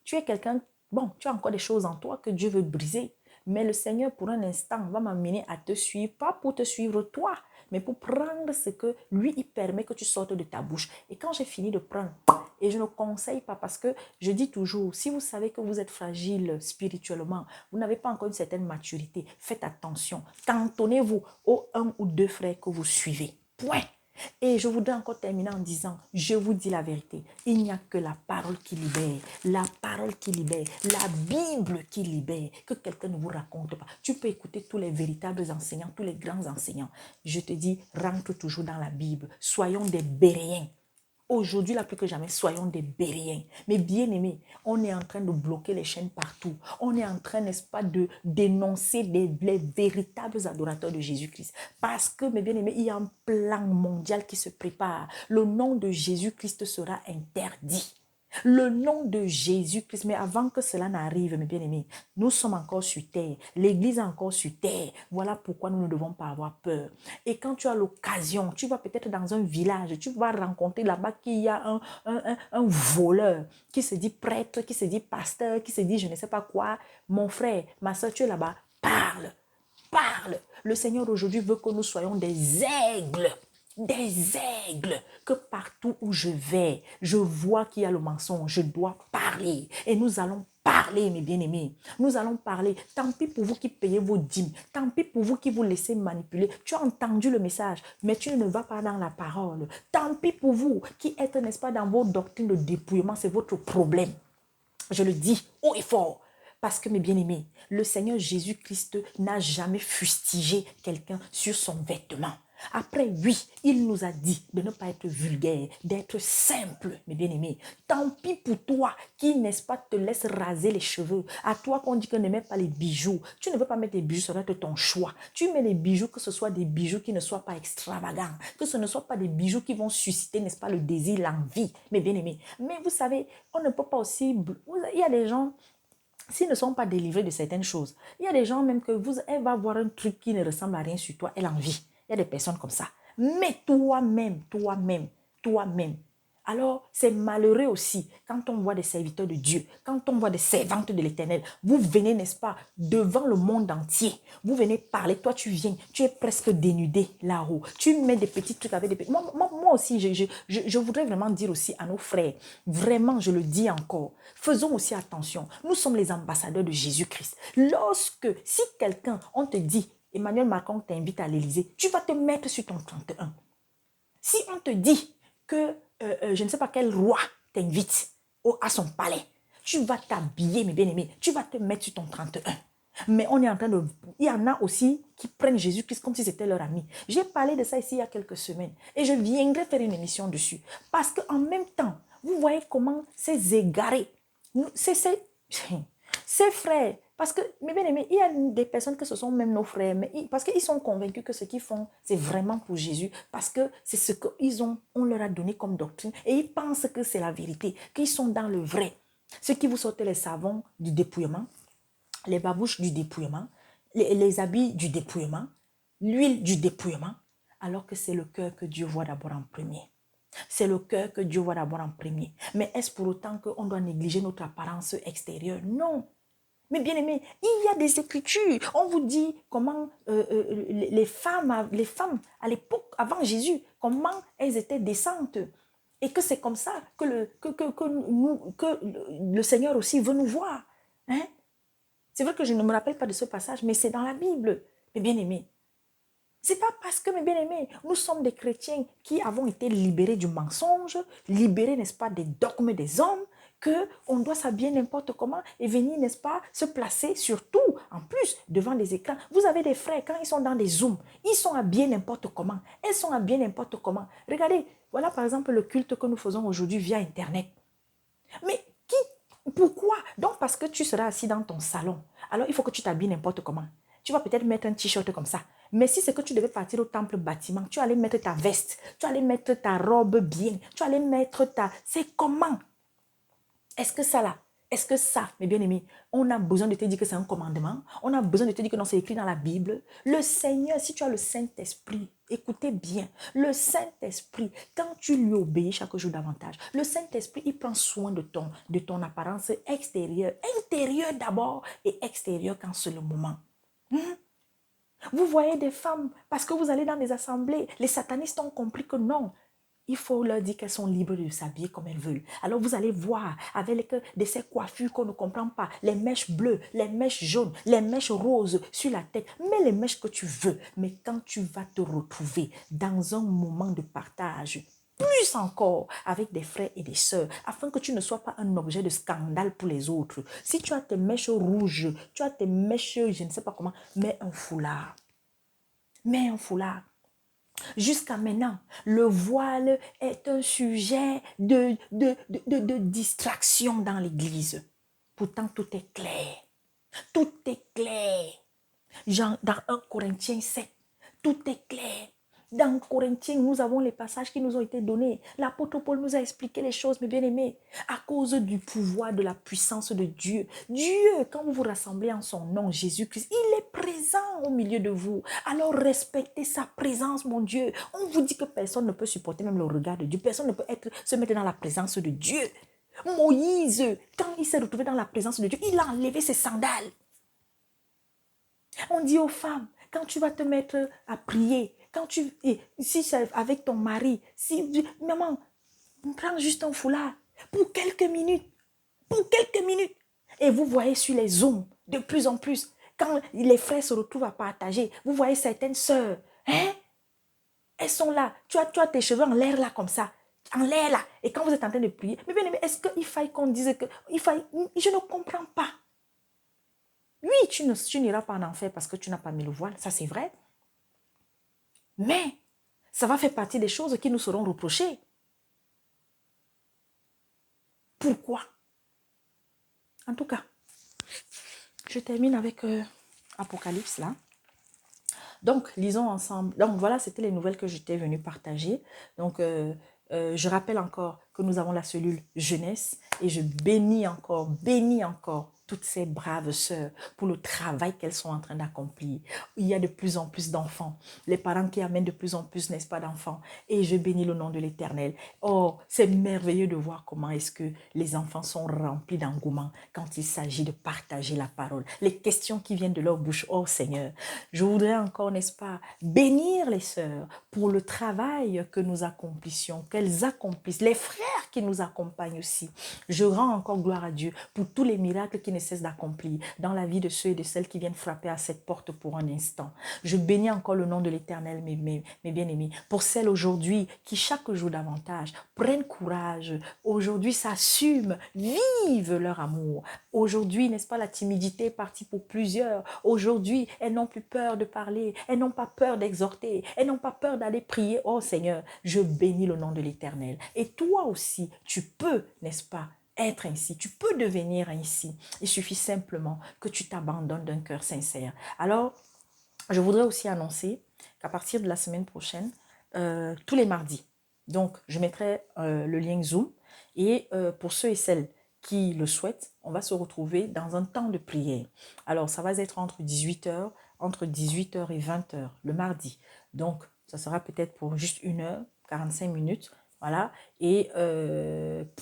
Tu es quelqu'un, bon, tu as encore des choses en toi que Dieu veut briser. Mais le Seigneur, pour un instant, va m'amener à te suivre, pas pour te suivre toi, mais pour prendre ce que lui, il permet que tu sortes de ta bouche. Et quand j'ai fini de prendre, et je ne conseille pas parce que je dis toujours, si vous savez que vous êtes fragile spirituellement, vous n'avez pas encore une certaine maturité, faites attention. Cantonnez-vous aux un ou deux frères que vous suivez. Point. Et je voudrais encore terminer en disant, je vous dis la vérité, il n'y a que la parole qui libère, la parole qui libère, la Bible qui libère, que quelqu'un ne vous raconte pas. Tu peux écouter tous les véritables enseignants, tous les grands enseignants. Je te dis, rentre toujours dans la Bible, soyons des Béréens. Aujourd'hui, là plus que jamais, soyons des Béréens. Mais bien aimés, on est en train de bloquer les chaînes partout. On est en train, n'est-ce pas, de dénoncer les véritables adorateurs de Jésus-Christ. Parce que, mes bien aimés, il y a un plan mondial qui se prépare. Le nom de Jésus-Christ sera interdit. Le nom de Jésus-Christ, mais avant que cela n'arrive, mes bien-aimés, nous sommes encore sur terre, l'Église est encore sur terre, voilà pourquoi nous ne devons pas avoir peur. Et quand tu as l'occasion, tu vas peut-être dans un village, tu vas rencontrer là-bas qu'il y a un voleur qui se dit prêtre, qui se dit pasteur, qui se dit je ne sais pas quoi. Mon frère, ma soeur, tu es là-bas, parle, parle. Le Seigneur aujourd'hui veut que nous soyons des aigles. Des aigles, que partout où je vais, je vois qu'il y a le mensonge, je dois parler. Et nous allons parler, mes bien-aimés. Nous allons parler. Tant pis pour vous qui payez vos dîmes. Tant pis pour vous qui vous laissez manipuler. Tu as entendu le message, mais tu ne vas pas dans la parole. Tant pis pour vous qui êtes, n'est-ce pas, dans vos doctrines de dépouillement, c'est votre problème. Je le dis haut et fort. Parce que, mes bien-aimés, le Seigneur Jésus-Christ n'a jamais fustigé quelqu'un sur son vêtement. Après, oui, il nous a dit de ne pas être vulgaire, d'être simple, mes bien-aimés. Tant pis pour toi qui, n'est-ce pas, te laisse raser les cheveux. À toi qu'on dit que ne mets pas les bijoux. Tu ne veux pas mettre des bijoux, ça doit être ton choix. Tu mets les bijoux, que ce soit des bijoux qui ne soient pas extravagants, que ce ne soit pas des bijoux qui vont susciter, n'est-ce pas, le désir, l'envie, mes bien-aimés. Mais vous savez, on ne peut pas aussi... Il y a des gens... S'ils ne sont pas délivrés de certaines choses, il y a des gens même que elle va voir un truc qui ne ressemble à rien sur toi, elle en vit. Il y a des personnes comme ça. Mais toi-même, alors, c'est malheureux aussi quand on voit des serviteurs de Dieu, quand on voit des servantes de l'Éternel. Vous venez, n'est-ce pas, devant le monde entier. Vous venez parler. Toi, tu viens, tu es presque dénudé là-haut. Tu mets des petits trucs avec des petits... Moi aussi, je voudrais vraiment dire aussi à nos frères, vraiment, je le dis encore, faisons aussi attention. Nous sommes les ambassadeurs de Jésus-Christ. Si quelqu'un, on te dit, Emmanuel Macron t'invite à l'Élysée, tu vas te mettre sur ton 31. Si on te dit que je ne sais pas quel roi t'invite à son palais, tu vas t'habiller, mes bien-aimés, tu vas te mettre sur ton 31. Mais on est en train de... Il y en a aussi qui prennent Jésus-Christ comme si c'était leur ami. J'ai parlé de ça ici il y a quelques semaines et je viendrai faire une émission dessus. Parce qu'en même temps, vous voyez comment ces égarés, ces frères, parce que, mes bien-aimés, il y a des personnes que ce sont même nos frères, mais parce qu'ils sont convaincus que ce qu'ils font, c'est vraiment pour Jésus, parce que c'est ce on leur a donné comme doctrine, et ils pensent que c'est la vérité, qu'ils sont dans le vrai. Ceux qui vous sortent les savons du dépouillement, les babouches du dépouillement, les habits du dépouillement, l'huile du dépouillement, alors que c'est le cœur que Dieu voit d'abord en premier. C'est le cœur que Dieu voit d'abord en premier. Mais est-ce pour autant qu'on doit négliger notre apparence extérieure? Non. Mais bien aimé, il y a des écritures. On vous dit comment les femmes à l'époque, avant Jésus, comment elles étaient décentes. Et que c'est comme ça que le Seigneur aussi veut nous voir. Hein? C'est vrai que je ne me rappelle pas de ce passage, mais c'est dans la Bible. Mais bien aimé, c'est pas parce que, mes bien-aimés, nous sommes des chrétiens qui avons été libérés du mensonge, libérés, n'est-ce pas, des dogmes des hommes, qu'on doit s'habiller n'importe comment et venir, n'est-ce pas, se placer surtout, en plus, devant les écrans. Vous avez des frères, quand ils sont dans des zooms, ils sont habillés n'importe comment. Elles sont habillées n'importe comment. Regardez, voilà par exemple le culte que nous faisons aujourd'hui via Internet. Mais Pourquoi? Donc, parce que tu seras assis dans ton salon. Alors, il faut que tu t'habilles n'importe comment. Tu vas peut-être mettre un t-shirt comme ça. Mais si c'est que tu devais partir au temple bâtiment, tu allais mettre ta veste, tu allais mettre ta robe bien, tu allais mettre ta... C'est comment? Est-ce que ça là? Est-ce que ça, mes bien-aimés, on a besoin de te dire que c'est un commandement? On a besoin de te dire que non, c'est écrit dans la Bible? Le Seigneur, si tu as le Saint-Esprit, écoutez bien, le Saint-Esprit, quand tu lui obéis chaque jour davantage, le Saint-Esprit, il prend soin de ton apparence extérieure, intérieure d'abord et extérieure quand c'est le moment. Vous voyez des femmes, parce que vous allez dans des assemblées, les satanistes ont compris que non, il faut leur dire qu'elles sont libres de s'habiller comme elles veulent. Alors vous allez voir avec de ces coiffures qu'on ne comprend pas, les mèches bleues, les mèches jaunes, les mèches roses sur la tête, mets les mèches que tu veux. Mais quand tu vas te retrouver dans un moment de partage, plus encore avec des frères et des sœurs, afin que tu ne sois pas un objet de scandale pour les autres. Si tu as tes mèches rouges, tu as tes mèches, je ne sais pas comment, mets un foulard. Mets un foulard. Jusqu'à maintenant, le voile est un sujet de distraction dans l'église. Pourtant, tout est clair. Tout est clair. Dans 1 Corinthiens 7, tout est clair. Dans Corinthiens, nous avons les passages qui nous ont été donnés. L'apôtre Paul nous a expliqué les choses, mes bien-aimés, à cause du pouvoir, de la puissance de Dieu. Dieu, quand vous vous rassemblez en son nom, Jésus-Christ, il est présent au milieu de vous. Alors respectez sa présence, mon Dieu. On vous dit que personne ne peut supporter même le regard de Dieu. Personne ne peut se mettre dans la présence de Dieu. Moïse, quand il s'est retrouvé dans la présence de Dieu, il a enlevé ses sandales. On dit aux femmes, quand tu vas te mettre à prier, si c'est avec ton mari, maman, prends juste un foulard pour quelques minutes, Et vous voyez sur les Zooms, de plus en plus, quand les frères se retrouvent à partager, vous voyez certaines sœurs, elles sont là, tu as tes cheveux en l'air là comme ça, en l'air là, et quand vous êtes en train de prier, mais bien aimé, est-ce qu'il faille qu'on dise que, je ne comprends pas. Oui, tu n'iras pas en enfer parce que tu n'as pas mis le voile, ça c'est vrai. Mais ça va faire partie des choses qui nous seront reprochées. Pourquoi? En tout cas, je termine avec Apocalypse là. Donc, lisons ensemble. Donc, voilà, c'était les nouvelles que j'étais venue partager. Donc, je rappelle encore que nous avons la cellule jeunesse et je bénis encore toutes ces braves sœurs pour le travail qu'elles sont en train d'accomplir. Il y a de plus en plus d'enfants. Les parents qui amènent de plus en plus, n'est-ce pas, d'enfants. Et je bénis le nom de l'Éternel. Oh, c'est merveilleux de voir comment est-ce que les enfants sont remplis d'engouement quand il s'agit de partager la parole. Les questions qui viennent de leur bouche, oh Seigneur, je voudrais encore, n'est-ce pas, bénir les sœurs pour le travail que nous accomplissions, qu'elles accomplissent, les frères qui nous accompagnent aussi. Je rends encore gloire à Dieu pour tous les miracles qui ne cessent d'accomplir dans la vie de ceux et de celles qui viennent frapper à cette porte pour un instant. Je bénis encore le nom de l'Éternel, mes bien-aimés, pour celles aujourd'hui qui chaque jour davantage prennent courage, aujourd'hui s'assument, vivent leur amour. Aujourd'hui, n'est-ce pas, la timidité est partie pour plusieurs. Aujourd'hui, elles n'ont plus peur de parler, elles n'ont pas peur d'exhorter, elles n'ont pas peur d'aller prier. Oh Seigneur, je bénis le nom de l'Éternel. Et toi aussi, tu peux, n'est-ce pas, être ainsi, tu peux devenir ainsi. Il suffit simplement que tu t'abandonnes d'un cœur sincère. Alors, je voudrais aussi annoncer qu'à partir de la semaine prochaine, tous les mardis, donc je mettrai le lien Zoom et pour ceux et celles qui le souhaitent, on va se retrouver dans un temps de prière. Alors, ça va être entre 18h et 20h le mardi. Donc, ça sera peut-être pour juste 1h, 45 minutes. Voilà. Et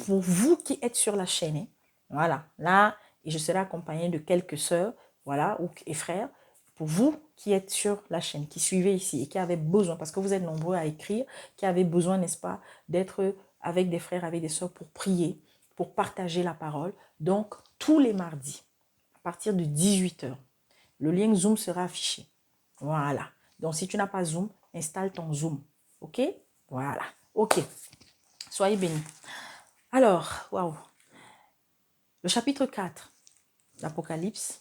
pour vous qui êtes sur la chaîne, hein, voilà, là, et je serai accompagnée de quelques sœurs, voilà, et frères, pour vous qui êtes sur la chaîne, qui suivez ici et qui avez besoin, parce que vous êtes nombreux à écrire, qui avez besoin, n'est-ce pas, d'être avec des frères, avec des sœurs pour prier, pour partager la parole. Donc, tous les mardis, à partir de 18h, le lien Zoom sera affiché. Voilà. Donc, si tu n'as pas Zoom, installe ton Zoom. OK? Voilà. OK. Soyez bénis. Alors, waouh. Le chapitre 4 d'Apocalypse.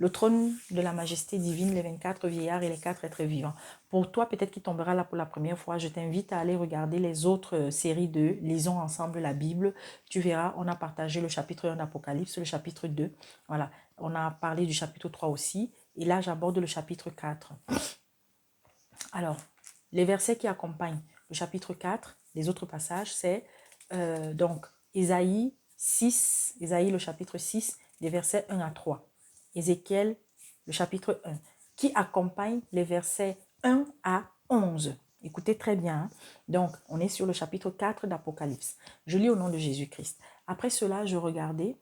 Le trône de la majesté divine, les 24 vieillards et les 4 êtres vivants. Pour toi, peut-être qui tombera là pour la première fois, je t'invite à aller regarder les autres séries de Lisons ensemble la Bible. Tu verras, on a partagé le chapitre 1 d'Apocalypse, le chapitre 2. Voilà, on a parlé du chapitre 3 aussi. Et là, j'aborde le chapitre 4. Alors, les versets qui accompagnent le chapitre 4, les autres passages, c'est donc Ésaïe 6, Ésaïe le chapitre 6, des versets 1 à 3. Ézéchiel, le chapitre 1, qui accompagne les versets 1 à 11. Écoutez très bien. Hein? Donc, on est sur le chapitre 4 d'Apocalypse. Je lis au nom de Jésus-Christ. Après cela, je regardai,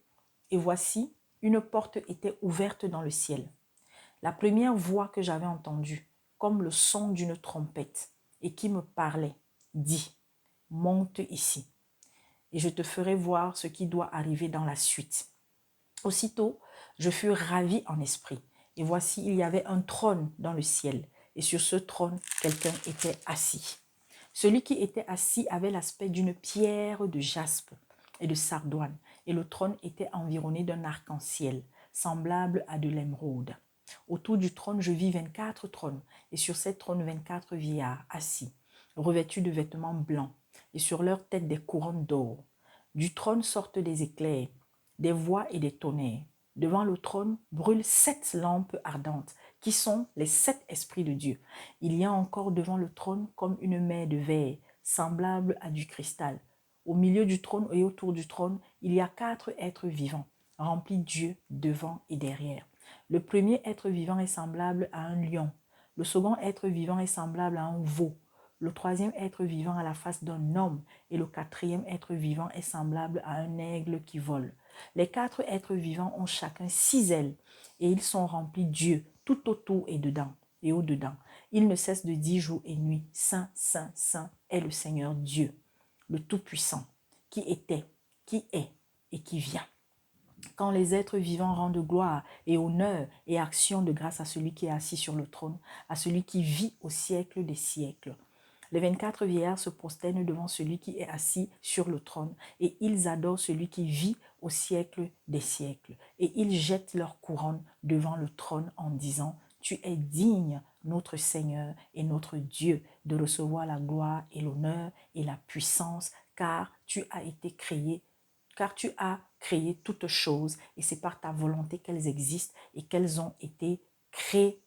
et voici, une porte était ouverte dans le ciel. La première voix que j'avais entendue, comme le son d'une trompette, et qui me parlait, dit, « Monte ici, et je te ferai voir ce qui doit arriver dans la suite. » Aussitôt, je fus ravi en esprit, et voici, il y avait un trône dans le ciel, et sur ce trône, quelqu'un était assis. Celui qui était assis avait l'aspect d'une pierre de jaspe et de sardoine, et le trône était environné d'un arc-en-ciel, semblable à de l'émeraude. Autour du trône, je vis 24 trônes, et sur ces trônes, 24 vieillards assis, revêtus de vêtements blancs, et sur leurs têtes des couronnes d'or. Du trône sortent des éclairs, des voix et des tonnerres. Devant le trône brûlent 7 lampes ardentes, qui sont les 7 esprits de Dieu. Il y a encore devant le trône comme une mer de verre, semblable à du cristal. Au milieu du trône et autour du trône, il y a 4 êtres vivants, remplis d'yeux devant et derrière. Le premier être vivant est semblable à un lion. Le second être vivant est semblable à un veau. Le troisième être vivant a la face d'un homme. Et le quatrième être vivant est semblable à un aigle qui vole. Les 4 êtres vivants ont chacun 6 ailes. Et ils sont remplis d'yeux tout autour et dedans et au-dedans. Ils ne cessent de dire jour et nuit, Saint, Saint, Saint est le Seigneur Dieu, le Tout-Puissant, qui était, qui est et qui vient. Quand les êtres vivants rendent gloire et honneur et action de grâce à celui qui est assis sur le trône, à celui qui vit au siècle des siècles. Les 24 vieillards se prosternent devant celui qui est assis sur le trône et ils adorent celui qui vit au siècle des siècles. Et ils jettent leur couronne devant le trône en disant, « Tu es digne, notre Seigneur et notre Dieu, de recevoir la gloire et l'honneur et la puissance, car tu as créé toutes choses et c'est par ta volonté qu'elles existent et qu'elles ont été créées. »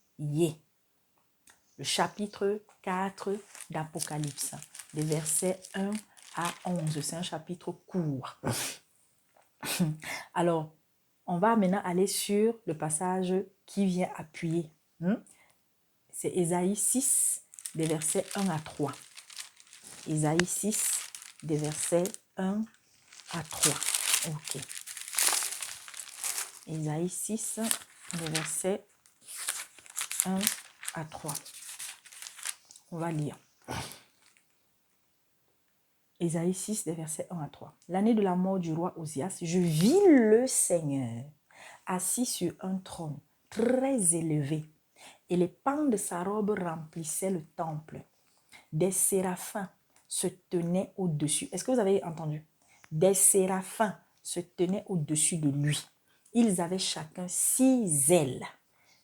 Le chapitre 4 d'Apocalypse, des versets 1 à 11. C'est un chapitre court. Alors, on va maintenant aller sur le passage qui vient appuyer. C'est Ésaïe 6, des versets 1 à 3. Ésaïe 6, des versets 1 à 3. Ok. Ésaïe 6, des versets 1 à 3. On va lire. Ésaïe 6, des versets 1 à 3. L'année de la mort du roi Osias, je vis le Seigneur assis sur un trône très élevé, et les pans de sa robe remplissaient le temple. Des séraphins se tenaient au-dessus. Est-ce que vous avez entendu? Des séraphins se tenaient au-dessus de lui. Ils avaient chacun 6 ailes,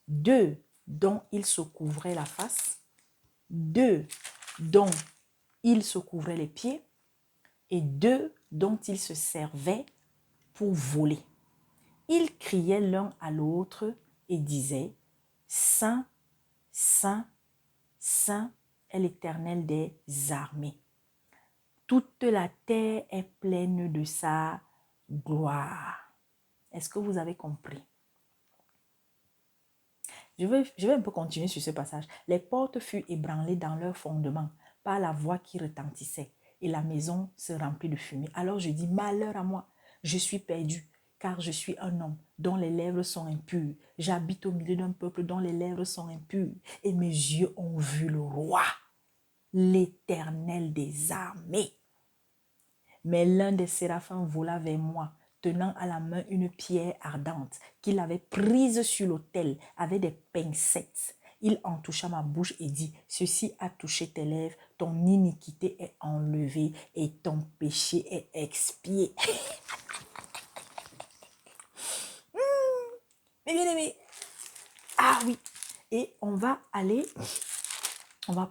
2 dont ils se couvraient la face, 2 dont ils se couvraient les pieds, et 2 dont ils se servaient pour voler. Ils criaient l'un à l'autre et disaient, « Saint, Saint, Saint est l'Éternel des armées. Toute la terre est pleine de sa gloire. » Est-ce que vous avez compris? Je vais un peu continuer sur ce passage. Les portes furent ébranlées dans leur fondement par la voix qui retentissait et la maison se remplit de fumée. Alors je dis, malheur à moi, je suis perdu, car je suis un homme dont les lèvres sont impures. J'habite au milieu d'un peuple dont les lèvres sont impures et mes yeux ont vu le roi, l'Éternel des armées. Mais l'un des séraphins vola vers moi, tenant à la main une pierre ardente qu'il avait prise sur l'autel avec des pincettes. Il en toucha ma bouche et dit, « Ceci a touché tes lèvres, ton iniquité est enlevée et ton péché est expié. » Mais bien aimé, Ah oui. Et on va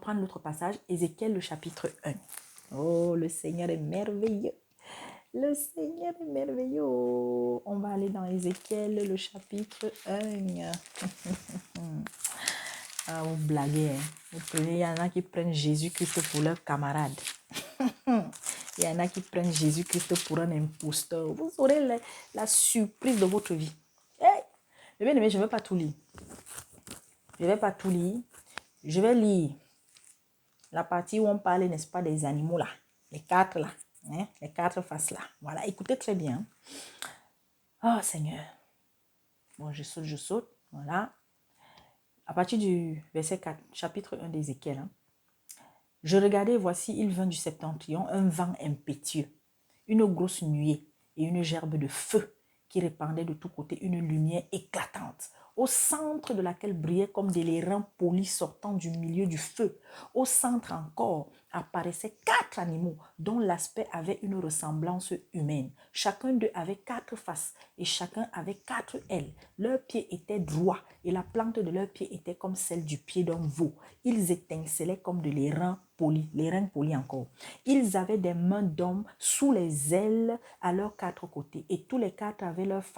prendre l'autre passage, Ézéchiel, le chapitre 1. Oh, le Seigneur est merveilleux. Le Seigneur est merveilleux. On va aller dans Ézéchiel, le chapitre 1. Ah, vous blaguez. Hein. Vous prenez, il y en a qui prennent Jésus-Christ pour leur camarade. Il y en a qui prennent Jésus-Christ pour un imposteur. Vous aurez la surprise de votre vie. Hey! Mais je ne vais pas tout lire. Je ne vais pas tout lire. Je vais lire la partie où on parle, n'est-ce pas, des animaux là. Les 4 là. Hein? Les 4 faces là. Voilà, écoutez très bien. Oh Seigneur. Bon, je saute. Voilà. À partir du verset 4, chapitre 1 d'Ézéchiel. Hein. Je regardais, voici, il vint du septentrion, un vent impétueux, une grosse nuée et une gerbe de feu qui répandait de tous côtés une lumière éclatante, au centre de laquelle brillaient comme des lérins polis sortant du milieu du feu. Au centre encore apparaissaient 4 animaux dont l'aspect avait une ressemblance humaine. Chacun d'eux avait 4 faces et chacun avait 4 ailes. Leurs pieds étaient droits et la plante de leurs pieds était comme celle du pied d'un veau. Ils étincelaient comme de l'airain poli, l'airain poli encore. Ils avaient des mains d'hommes sous les ailes à leurs 4 côtés et tous les 4 avaient leurs faces